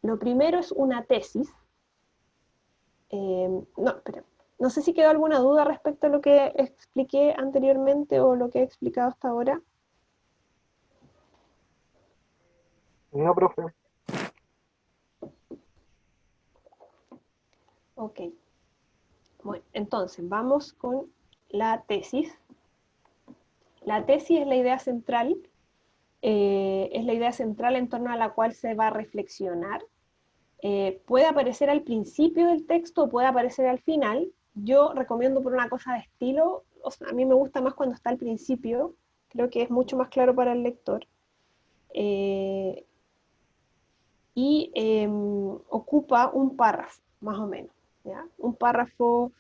Lo primero es una tesis. No sé si quedó alguna duda respecto a lo que expliqué anteriormente o lo que he explicado hasta ahora. No, profe. Ok. Bueno, entonces vamos con la tesis. La tesis es la idea central. Es la idea central en torno a la cual se va a reflexionar. Puede aparecer al principio del texto o puede aparecer al final. Yo recomiendo por una cosa de estilo, o sea, a mí me gusta más cuando está al principio, creo que es mucho más claro para el lector. Ocupa un párrafo, más o menos, ¿ya? Un párrafo,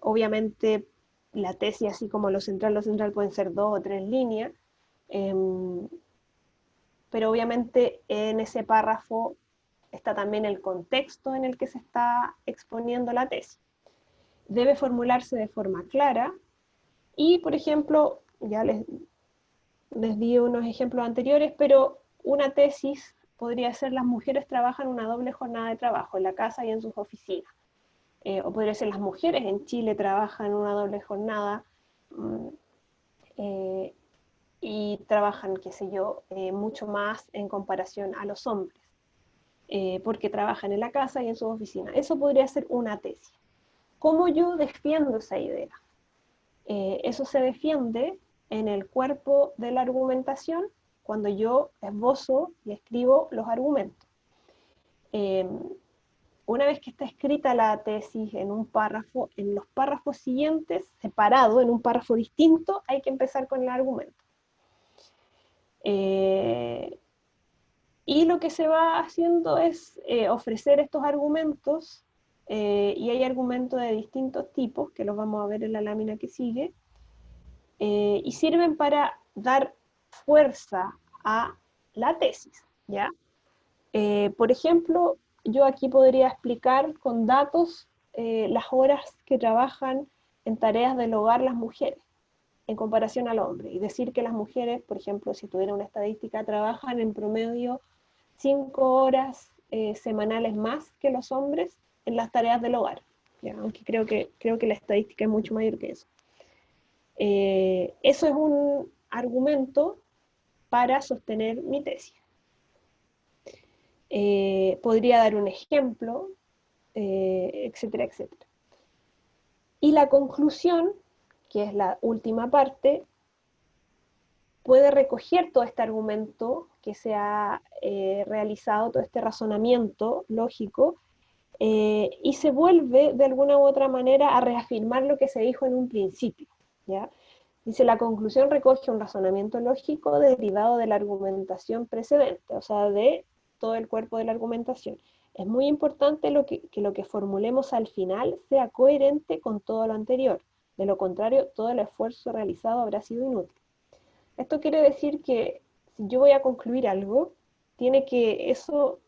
obviamente la tesis, así como lo central pueden ser 2 o 3 líneas, pero obviamente en ese párrafo está también el contexto en el que se está exponiendo la tesis. Debe formularse de forma clara y, por ejemplo, ya les di unos ejemplos anteriores, pero una tesis podría ser: las mujeres trabajan una doble jornada de trabajo en la casa y en sus oficinas. O podría ser: las mujeres en Chile trabajan una doble jornada y trabajan, qué sé yo, mucho más en comparación a los hombres. Porque trabajan en la casa y en sus oficinas. Eso podría ser una tesis. ¿Cómo yo defiendo esa idea? Eso se defiende en el cuerpo de la argumentación, cuando yo esbozo y escribo los argumentos. Una vez que está escrita la tesis en un párrafo, en los párrafos siguientes, separado en un párrafo distinto, hay que empezar con el argumento. Y lo que se va haciendo es ofrecer estos argumentos, y hay argumentos de distintos tipos, que los vamos a ver en la lámina que sigue, y sirven para dar fuerza a la tesis, ¿ya? Por ejemplo, yo aquí podría explicar con datos las horas que trabajan en tareas del hogar las mujeres. en comparación al hombre, y decir que las mujeres, por ejemplo, si tuviera una estadística, trabajan en promedio 5 horas semanales más que los hombres en las tareas del hogar, ¿ya? Aunque creo que la estadística es mucho mayor que eso. Eso es un argumento para sostener mi tesis. Podría dar un ejemplo, etcétera, etcétera. Y la conclusión, que es la última parte, puede recoger todo este argumento que se ha realizado, todo este razonamiento lógico, y se vuelve de alguna u otra manera a reafirmar lo que se dijo en un principio, ¿ya? Dice, la conclusión recoge un razonamiento lógico derivado de la argumentación precedente, o sea, de todo el cuerpo de la argumentación. Es muy importante que lo que formulemos al final sea coherente con todo lo anterior. De lo contrario, todo el esfuerzo realizado habrá sido inútil. Esto quiere decir que si yo voy a concluir algo, tiene que eso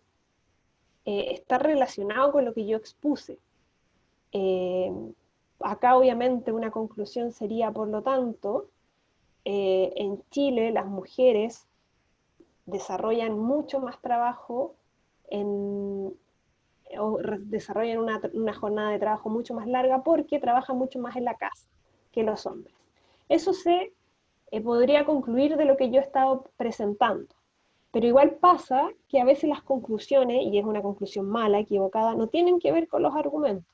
estar relacionado con lo que yo expuse. Acá obviamente una conclusión sería, por lo tanto, en Chile las mujeres desarrollan mucho más trabajo o desarrollan una jornada de trabajo mucho más larga porque trabajan mucho más en la casa que los hombres. Eso se podría concluir de lo que yo he estado presentando. Pero igual pasa que a veces las conclusiones, y es una conclusión mala, equivocada, no tienen que ver con los argumentos.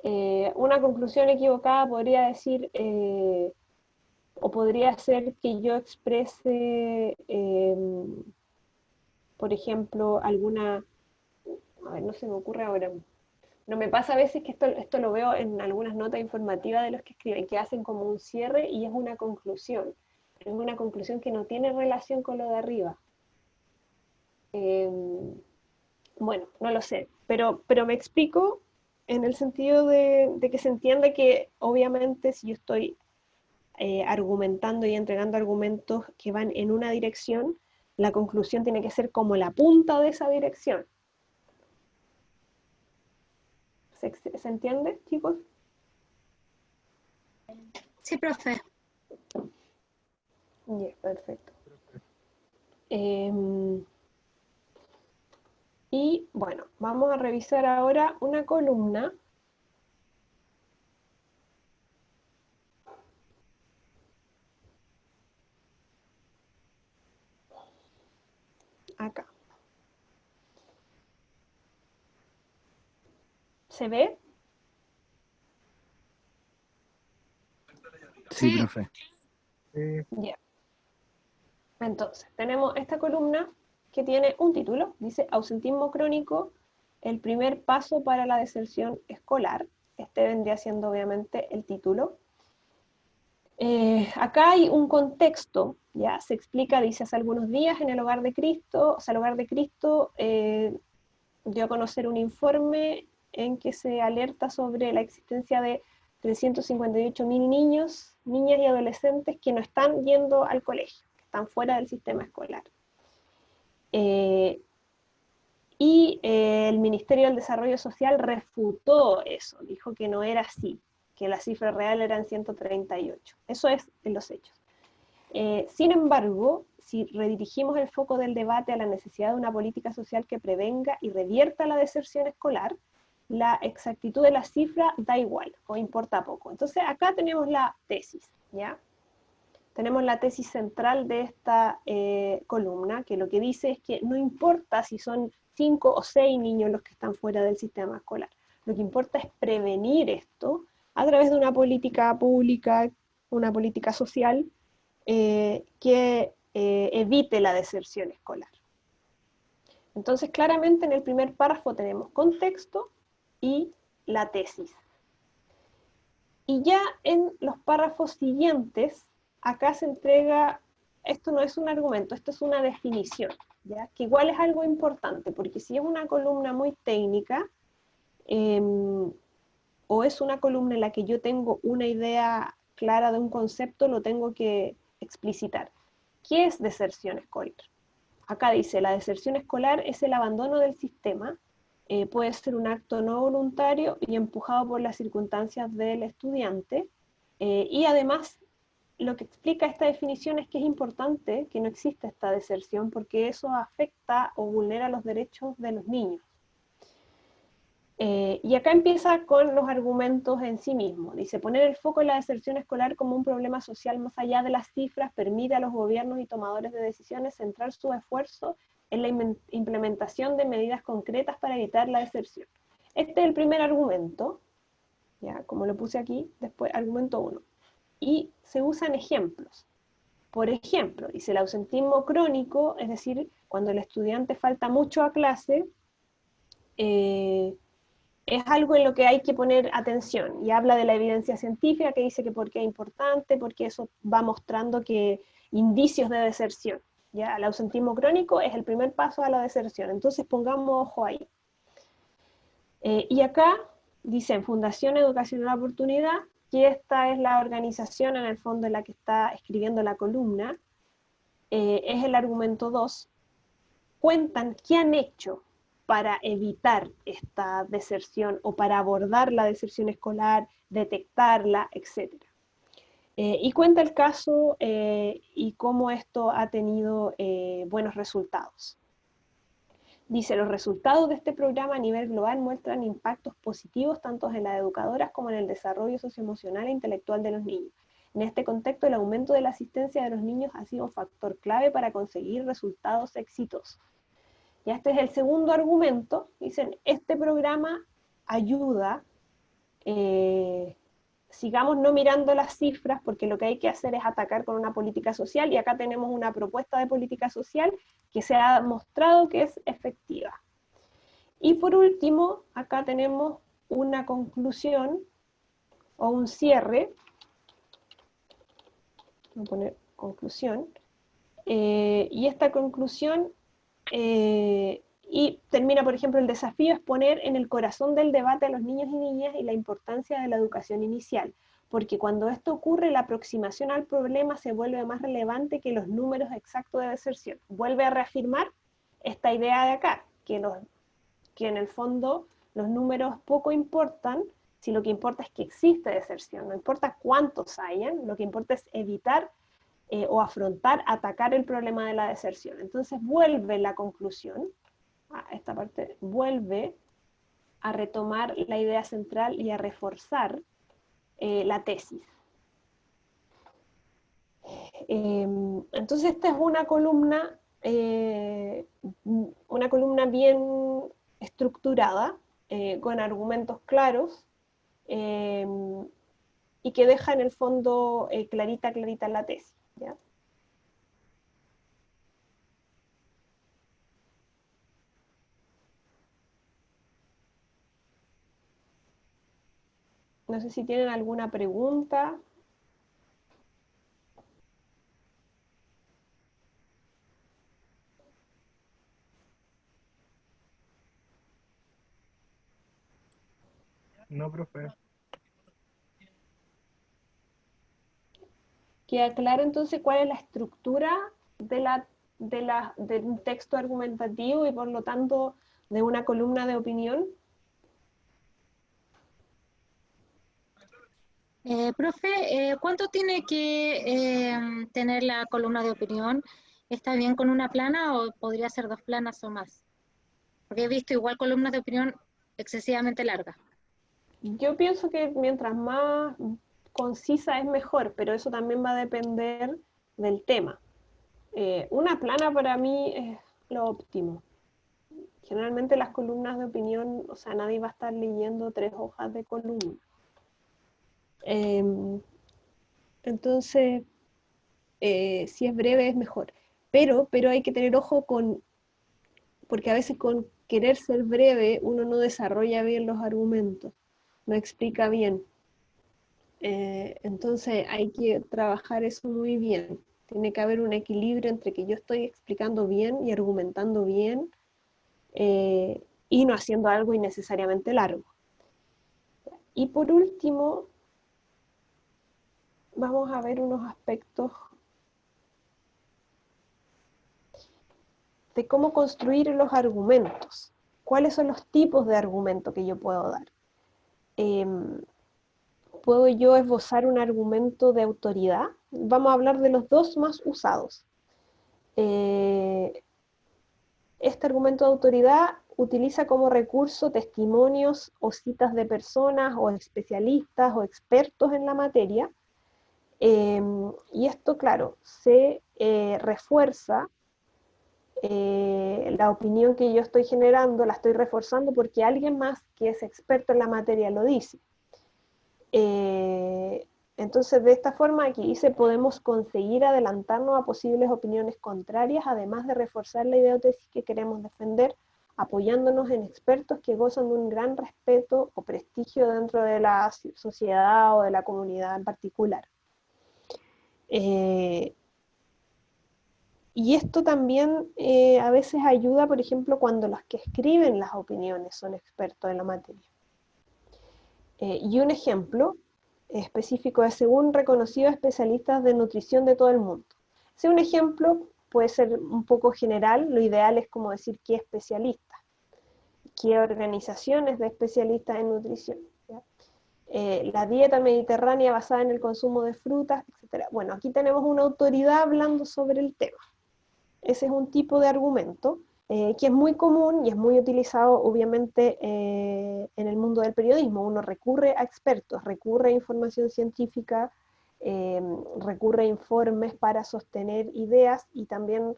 Una conclusión equivocada podría decir, o podría ser que yo exprese, por ejemplo, alguna, a ver, no se me ocurre ahora. No, me pasa a veces que esto lo veo en algunas notas informativas de los que escriben, que hacen como un cierre y es una conclusión. Es una conclusión que no tiene relación con lo de arriba. Bueno, no lo sé, pero me explico en el sentido de que se entienda que obviamente si yo estoy argumentando y entregando argumentos que van en una dirección, la conclusión tiene que ser como la punta de esa dirección. ¿Se entiende, chicos? Sí, profe. Yeah, perfecto. Y bueno, vamos a revisar ahora una columna acá. ¿Se ve? Sí, profe. Ya. Entonces, tenemos esta columna que tiene un título, dice ausentismo crónico, el primer paso para la deserción escolar. Este vendría siendo obviamente el título. Acá hay un contexto, ya se explica, dice, hace algunos días en el Hogar de Cristo, o sea, el Hogar de Cristo dio a conocer un informe en que se alerta sobre la existencia de 358.000 niños, niñas y adolescentes que no están yendo al colegio, que están fuera del sistema escolar. El Ministerio del Desarrollo Social refutó eso, dijo que no era así, que la cifra real eran 138. Eso es en los hechos. Sin embargo, si redirigimos el foco del debate a la necesidad de una política social que prevenga y revierta la deserción escolar, la exactitud de la cifra da igual, o importa poco. Entonces acá tenemos la tesis, ¿ya? Tenemos la tesis central de esta columna, que lo que dice es que no importa si son 5 o 6 niños los que están fuera del sistema escolar. Lo que importa es prevenir esto a través de una política pública, una política social, que evite la deserción escolar. Entonces, claramente en el primer párrafo tenemos contexto y la tesis. Y ya en los párrafos siguientes, acá se entrega, esto no es un argumento, esto es una definición, ¿ya? Que igual es algo importante, porque si es una columna muy técnica, o es una columna en la que yo tengo una idea clara de un concepto, lo tengo que explicitar. ¿Qué es deserción escolar? Acá dice, la deserción escolar es el abandono del sistema, puede ser un acto no voluntario y empujado por las circunstancias del estudiante, y además lo que explica esta definición es que es importante que no exista esta deserción porque eso afecta o vulnera los derechos de los niños. Y acá empieza con los argumentos en sí mismos. Dice, poner el foco en la deserción escolar como un problema social más allá de las cifras permite a los gobiernos y tomadores de decisiones centrar su esfuerzo en la implementación de medidas concretas para evitar la deserción. Este es el primer argumento, ya como lo puse aquí, después argumento 1. Y se usan ejemplos. Por ejemplo, dice el ausentismo crónico, es decir, cuando el estudiante falta mucho a clase, es algo en lo que hay que poner atención, y habla de la evidencia científica que dice que por qué es importante, porque eso va mostrando que indicios de deserción, ¿ya? El ausentismo crónico es el primer paso a la deserción, entonces pongamos ojo ahí. Y acá dicen Fundación Educacional Oportunidad, que esta es la organización en el fondo en la que está escribiendo la columna, es el argumento 2, cuentan qué han hecho para evitar esta deserción o para abordar la deserción escolar, detectarla, etc. Y cuenta el caso y cómo esto ha tenido buenos resultados. Dice, los resultados de este programa a nivel global muestran impactos positivos tanto en las educadoras como en el desarrollo socioemocional e intelectual de los niños. En este contexto, el aumento de la asistencia de los niños ha sido un factor clave para conseguir resultados exitosos. Y este es el segundo argumento. Dicen, este programa ayuda, sigamos no mirando las cifras, porque lo que hay que hacer es atacar con una política social, y acá tenemos una propuesta de política social que se ha mostrado que es efectiva. Y por último, acá tenemos una conclusión, o un cierre, voy a poner conclusión, y esta conclusión y termina, por ejemplo, el desafío es poner en el corazón del debate a los niños y niñas y la importancia de la educación inicial, porque cuando esto ocurre, la aproximación al problema se vuelve más relevante que los números exactos de deserción. Vuelve a reafirmar esta idea de acá, que en el fondo los números poco importan, si lo que importa es que existe deserción, no importa cuántos hayan, lo que importa es evitar o afrontar, atacar el problema de la deserción. Entonces vuelve la conclusión, esta parte vuelve a retomar la idea central y a reforzar la tesis. Entonces esta es una columna bien estructurada, con argumentos claros, y que deja en el fondo clarita la tesis, ¿ya? No sé si tienen alguna pregunta. No, profe. Queda claro entonces cuál es la estructura de un texto argumentativo y por lo tanto de una columna de opinión. Profe, ¿cuánto tiene que tener la columna de opinión? ¿Está bien con una plana o podría ser 2 planas o más? Porque he visto igual columnas de opinión excesivamente largas. Yo pienso que mientras más concisa es mejor, pero eso también va a depender del tema. Una plana para mí es lo óptimo. Generalmente las columnas de opinión, o sea, nadie va a estar leyendo 3 hojas de columna. Entonces, si es breve es mejor. Pero hay que tener ojo porque a veces con querer ser breve uno no desarrolla bien los argumentos, no explica bien. Entonces hay que trabajar eso muy bien. Tiene que haber un equilibrio entre que yo estoy explicando bien y argumentando bien, y no haciendo algo innecesariamente largo. Y por último, vamos a ver unos aspectos de cómo construir los argumentos. ¿Cuáles son los tipos de argumento que yo puedo dar? puedo yo esbozar un argumento de autoridad. Vamos a hablar de los dos más usados. Este argumento de autoridad utiliza como recurso testimonios o citas de personas o especialistas o expertos en la materia, y esto, claro, se refuerza la opinión que yo estoy generando, la estoy reforzando porque alguien más que es experto en la materia lo dice. Entonces, de esta forma, aquí dice, podemos conseguir adelantarnos a posibles opiniones contrarias, además de reforzar la idea o tesis que queremos defender, apoyándonos en expertos que gozan de un gran respeto o prestigio dentro de la sociedad o de la comunidad en particular. Y esto también a veces ayuda, por ejemplo, cuando los que escriben las opiniones son expertos en la materia. Y un ejemplo específico es según reconocidos especialistas de nutrición de todo el mundo. Si un ejemplo puede ser un poco general, lo ideal es como decir qué especialista, qué organizaciones de especialistas en nutrición. La dieta mediterránea basada en el consumo de frutas, etc. Bueno, aquí tenemos una autoridad hablando sobre el tema. Ese es un tipo de argumento que es muy común y es muy utilizado obviamente en el mundo del periodismo. Uno recurre a expertos, recurre a información científica, recurre a informes para sostener ideas y también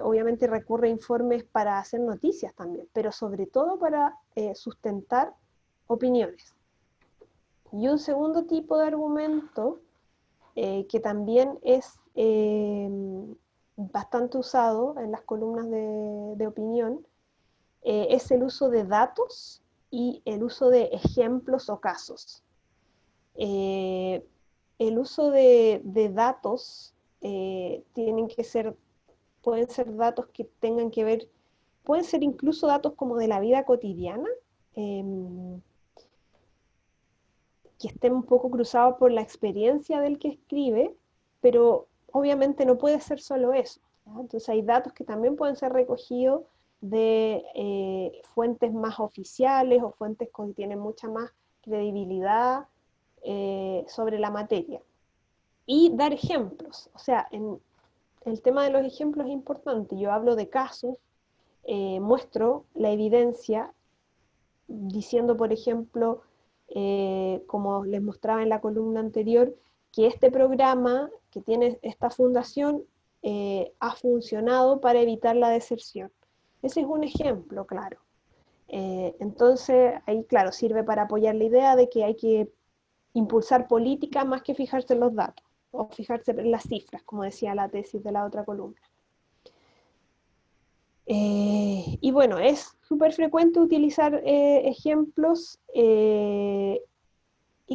obviamente recurre a informes para hacer noticias también, pero sobre todo para sustentar opiniones. Y un segundo tipo de argumento que también es bastante usado en las columnas de opinión, es el uso de datos y el uso de ejemplos o casos. El uso de datos pueden ser datos que tengan que ver, pueden ser incluso datos como de la vida cotidiana, que estén un poco cruzados por la experiencia del que escribe, pero obviamente no puede ser solo eso, ¿no? Entonces hay datos que también pueden ser recogidos de fuentes más oficiales o fuentes que tienen mucha más credibilidad sobre la materia. Y dar ejemplos, o sea, el tema de los ejemplos es importante. Yo hablo de casos, muestro la evidencia diciendo, por ejemplo, como les mostraba en la columna anterior, que este programa que tiene esta fundación ha funcionado para evitar la deserción. Ese es un ejemplo, claro. Entonces, ahí, claro, sirve para apoyar la idea de que hay que impulsar política más que fijarse en los datos, o fijarse en las cifras, como decía la tesis de la otra columna. Y bueno, es súper frecuente utilizar ejemplos y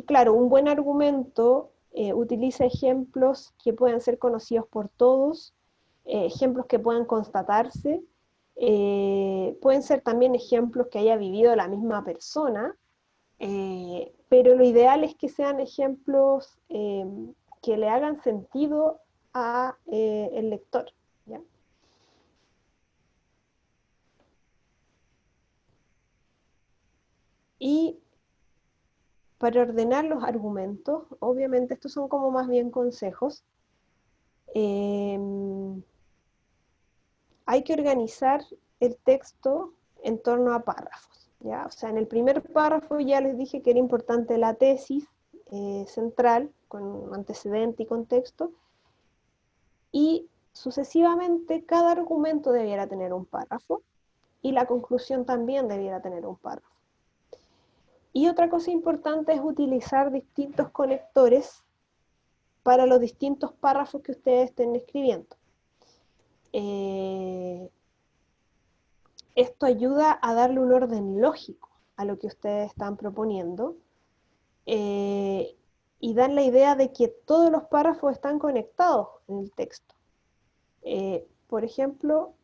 claro, un buen argumento utiliza ejemplos que puedan ser conocidos por todos, ejemplos que puedan constatarse, pueden ser también ejemplos que haya vivido la misma persona, pero lo ideal es que sean ejemplos que le hagan sentido a el lector, ¿ya? Y para ordenar los argumentos, obviamente estos son como más bien consejos, hay que organizar el texto en torno a párrafos, ¿ya? O sea, en el primer párrafo ya les dije que era importante la tesis central, con antecedente y contexto, y sucesivamente cada argumento debiera tener un párrafo, y la conclusión también debiera tener un párrafo. Y otra cosa importante es utilizar distintos conectores para los distintos párrafos que ustedes estén escribiendo. Esto ayuda a darle un orden lógico a lo que ustedes están proponiendo y dan la idea de que todos los párrafos están conectados en el texto. Por ejemplo,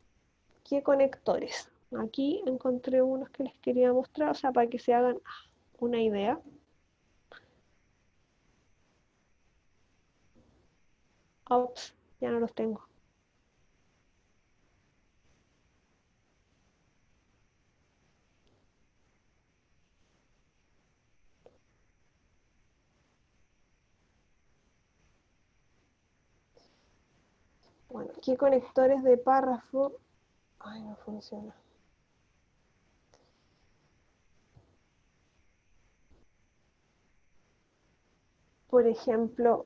¿qué conectores? Aquí encontré unos que les quería mostrar, o sea, para que se hagan una idea. Ops, ya no los tengo. Bueno, ¿qué conectores de párrafo? Ay, no funciona. Por ejemplo,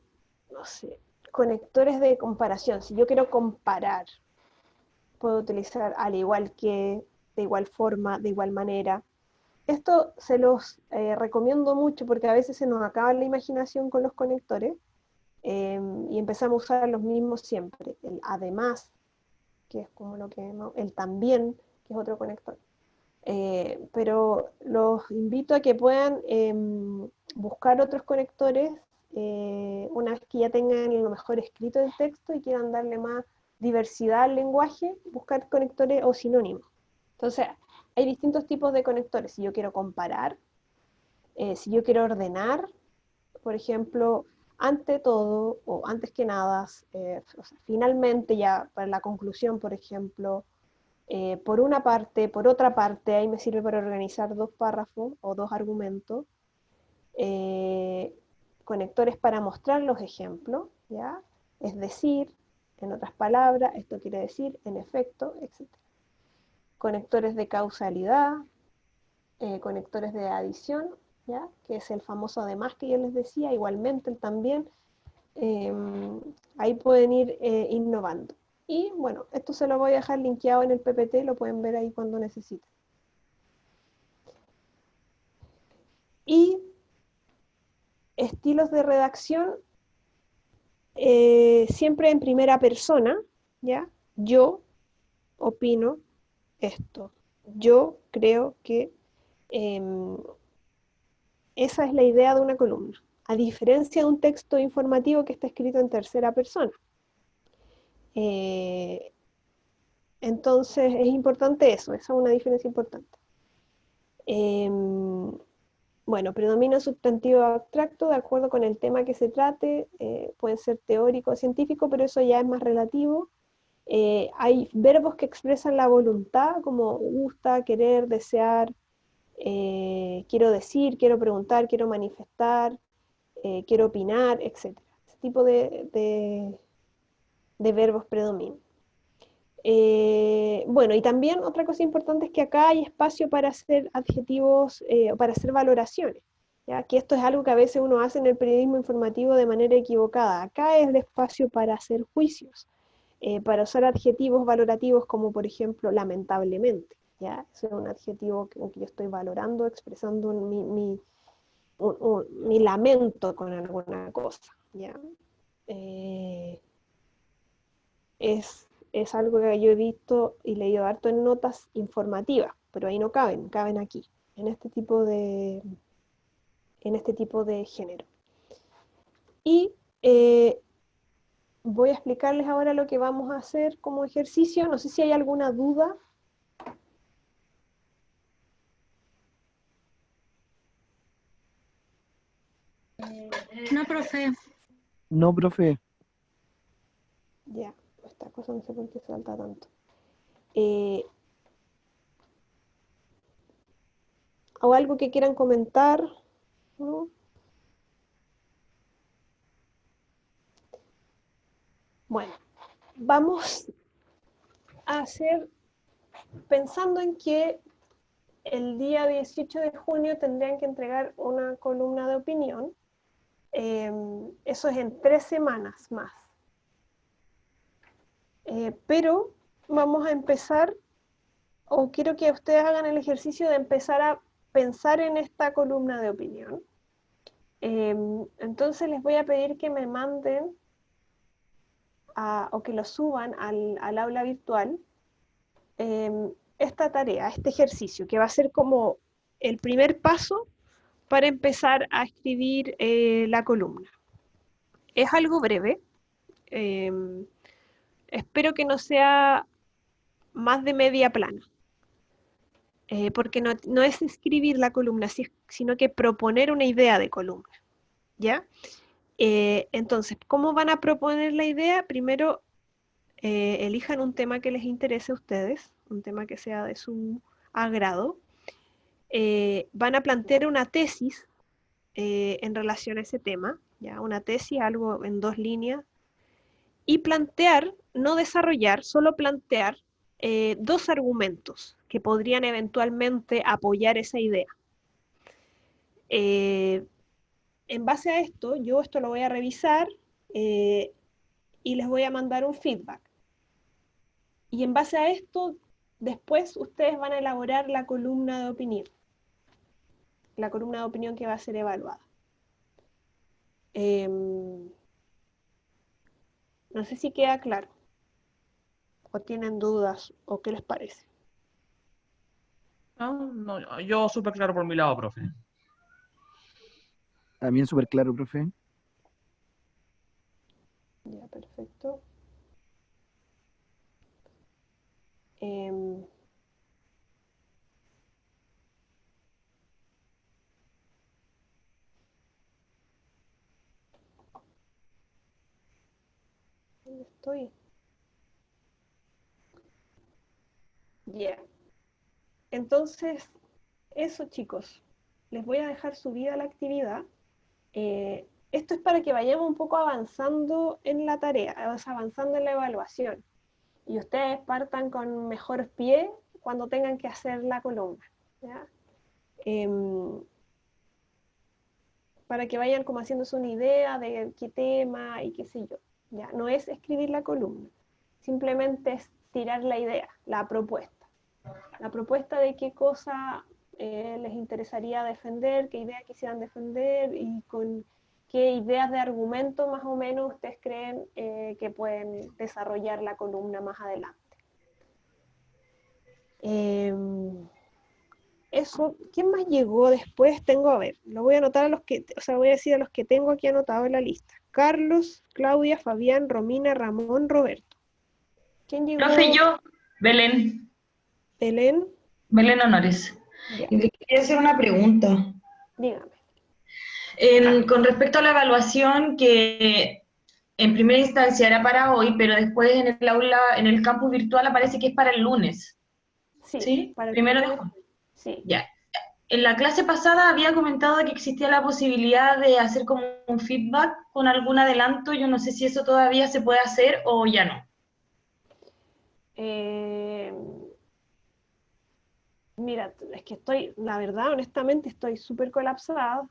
no sé, conectores de comparación. Si yo quiero comparar, puedo utilizar al igual que, de igual forma, de igual manera. Esto se los recomiendo mucho porque a veces se nos acaba la imaginación con los conectores y empezamos a usar los mismos siempre. El además, que es como lo que, ¿no? El también, que es otro conector. Pero los invito a que puedan buscar otros conectores una vez que ya tengan lo mejor escrito el texto y quieran darle más diversidad al lenguaje, buscar conectores o sinónimos. Entonces, hay distintos tipos de conectores. Si yo quiero comparar, si yo quiero ordenar, por ejemplo, ante todo o antes que nada, o sea, finalmente ya para la conclusión, por ejemplo, por una parte, por otra parte, ahí me sirve para organizar dos párrafos o dos argumentos, conectores para mostrar los ejemplos, ¿ya? Es decir, en otras palabras, esto quiere decir, en efecto, etc. Conectores de causalidad, conectores de adición, ¿ya? Que es el famoso además que yo les decía, igualmente también, ahí pueden ir innovando. Y bueno, esto se lo voy a dejar linkeado en el PPT, lo pueden ver ahí cuando necesiten. Y estilos de redacción, siempre en primera persona, ¿ya? Yo opino esto. Yo creo que esa es la idea de una columna, a diferencia de un texto informativo que está escrito en tercera persona. Entonces es importante eso, esa es una diferencia importante. Bueno, predomina sustantivo abstracto de acuerdo con el tema que se trate, pueden ser teórico o científico, pero eso ya es más relativo. Hay verbos que expresan la voluntad, como gusta, querer, desear, quiero decir, quiero preguntar, quiero manifestar, quiero opinar, etc. Ese tipo de verbos predominan. Bueno, y también otra cosa importante es que acá hay espacio para hacer adjetivos, para hacer valoraciones, ¿ya? Que esto es algo que a veces uno hace en el periodismo informativo de manera equivocada. Acá es el espacio para hacer juicios, para usar adjetivos valorativos como por ejemplo lamentablemente, ¿ya? Ese es un adjetivo que yo estoy valorando, expresando mi lamento con alguna cosa, ¿ya? Es algo que yo he visto y leído harto en notas informativas, pero ahí no caben aquí, en este tipo de género. Y voy a explicarles ahora lo que vamos a hacer como ejercicio. No sé si hay alguna duda. No, profe. No, profe. Ya, esta cosa no sé por qué salta tanto. ¿O algo que quieran comentar? ¿No? Bueno, vamos a hacer, pensando en que el día 18 de junio tendrían que entregar una columna de opinión. Eso es en 3 semanas más. Pero vamos a empezar, o quiero que ustedes hagan el ejercicio de empezar a pensar en esta columna de opinión. Entonces les voy a pedir que me manden o que lo suban al aula virtual esta tarea, este ejercicio, que va a ser como el primer paso para empezar a escribir la columna. Es algo breve, espero que no sea más de media plana, porque no es escribir la columna, sino que proponer una idea de columna, ¿ya? Entonces, ¿cómo van a proponer la idea? Primero, elijan un tema que les interese a ustedes, un tema que sea de su agrado. Van a plantear una tesis en relación a ese tema, ¿ya? Una tesis, algo en 2 líneas, y plantear, no desarrollar, solo plantear dos argumentos que podrían eventualmente apoyar esa idea. En base a esto, yo esto lo voy a revisar y les voy a mandar un feedback. Y en base a esto, después ustedes van a elaborar la columna de opinión. La columna de opinión que va a ser evaluada. No sé si queda claro. O tienen dudas, o qué les parece. No, yo súper claro por mi lado, profe. También súper claro, profe. Ya, perfecto. ¿Dónde estoy? Ya. Entonces, eso, chicos. Les voy a dejar subida la actividad. Esto es para que vayamos un poco avanzando en la tarea, o sea, avanzando en la evaluación. Y ustedes partan con mejor pie cuando tengan que hacer la columna. ¿Ya? Para que vayan como haciéndose una idea de qué tema y qué sé yo. ¿Ya? No es escribir la columna, simplemente es tirar la idea, la propuesta. La propuesta de qué cosa les interesaría defender, qué idea quisieran defender y con qué ideas de argumento más o menos ustedes creen que pueden desarrollar la columna más adelante. Eso, ¿quién más llegó después? Tengo, a ver, lo voy a anotar a los que, o sea, voy a decir a los que tengo aquí anotado en la lista. Carlos, Claudia, Fabián, Romina, Ramón, Roberto. ¿Quién llegó? Profe, yo, Belén, Belén. Belén Honores. Ya, Y le quería hacer una pregunta. dígame. Con respecto a la evaluación que en primera instancia era para hoy, pero después en el aula, en el campus virtual aparece que es para el lunes. Sí, ¿Sí? para el Primero de lunes, junio. sí. Ya. En la clase pasada había comentado que existía la posibilidad de hacer como un feedback con algún adelanto. Yo no sé si eso todavía se puede hacer o ya no. Mira, es que estoy, la verdad, honestamente, estoy súper colapsada,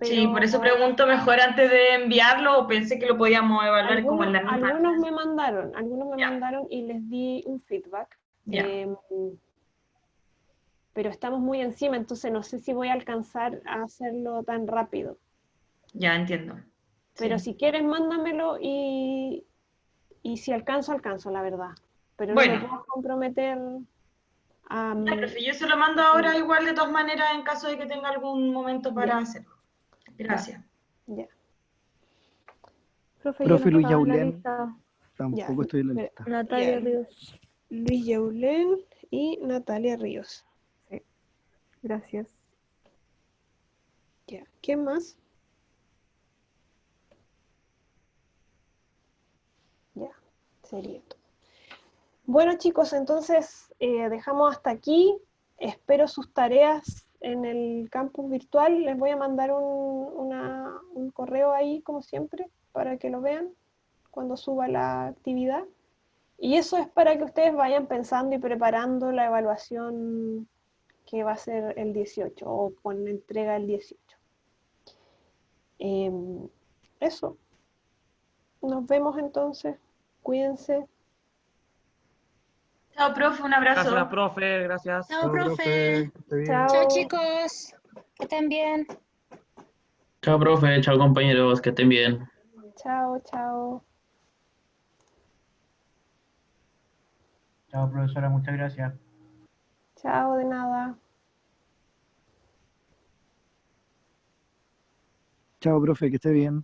Sí, por pero eso pregunto mejor antes de enviarlo o pensé que lo podíamos evaluar como en la misma algunos clase. me Ya, mandaron y les di un feedback. ya, Pero estamos muy encima, entonces no sé si voy a alcanzar a hacerlo tan rápido. ya entiendo. Pero Sí. si quieres, mándamelo y si alcanzo, alcanzo, la verdad. Pero no me Bueno, puedo comprometer a... ya, profe, yo se lo mando ahora igual de todas maneras en caso de que tenga algún momento para Ya, hacerlo. ya, Gracias. ya. Profe, yo no Profe Luis estaba en la Yaulén, lista. Ya, tampoco estoy en la mira, lista. Natalia Ríos. Luis Yaulén y Natalia Ríos. Sí, gracias. Ya, ¿quién más? Ya, sería todo. Bueno, chicos, entonces dejamos hasta aquí. Espero sus tareas en el campus virtual. Les voy a mandar un correo ahí, como siempre, para que lo vean cuando suba la actividad. Y eso es para que ustedes vayan pensando y preparando la evaluación que va a ser el 18 o con entrega el 18. Eso. Nos vemos entonces. Cuídense. Chao, profe, un abrazo. Gracias, profe, gracias. Chao, Chao, profe. profe, que esté bien. Chao, Chao. chicos. Que estén bien. Chao, profe, chao, compañeros, que estén bien. Chao, chao. Chao, profesora, muchas gracias. Chao, de nada. Chao, profe, que esté bien.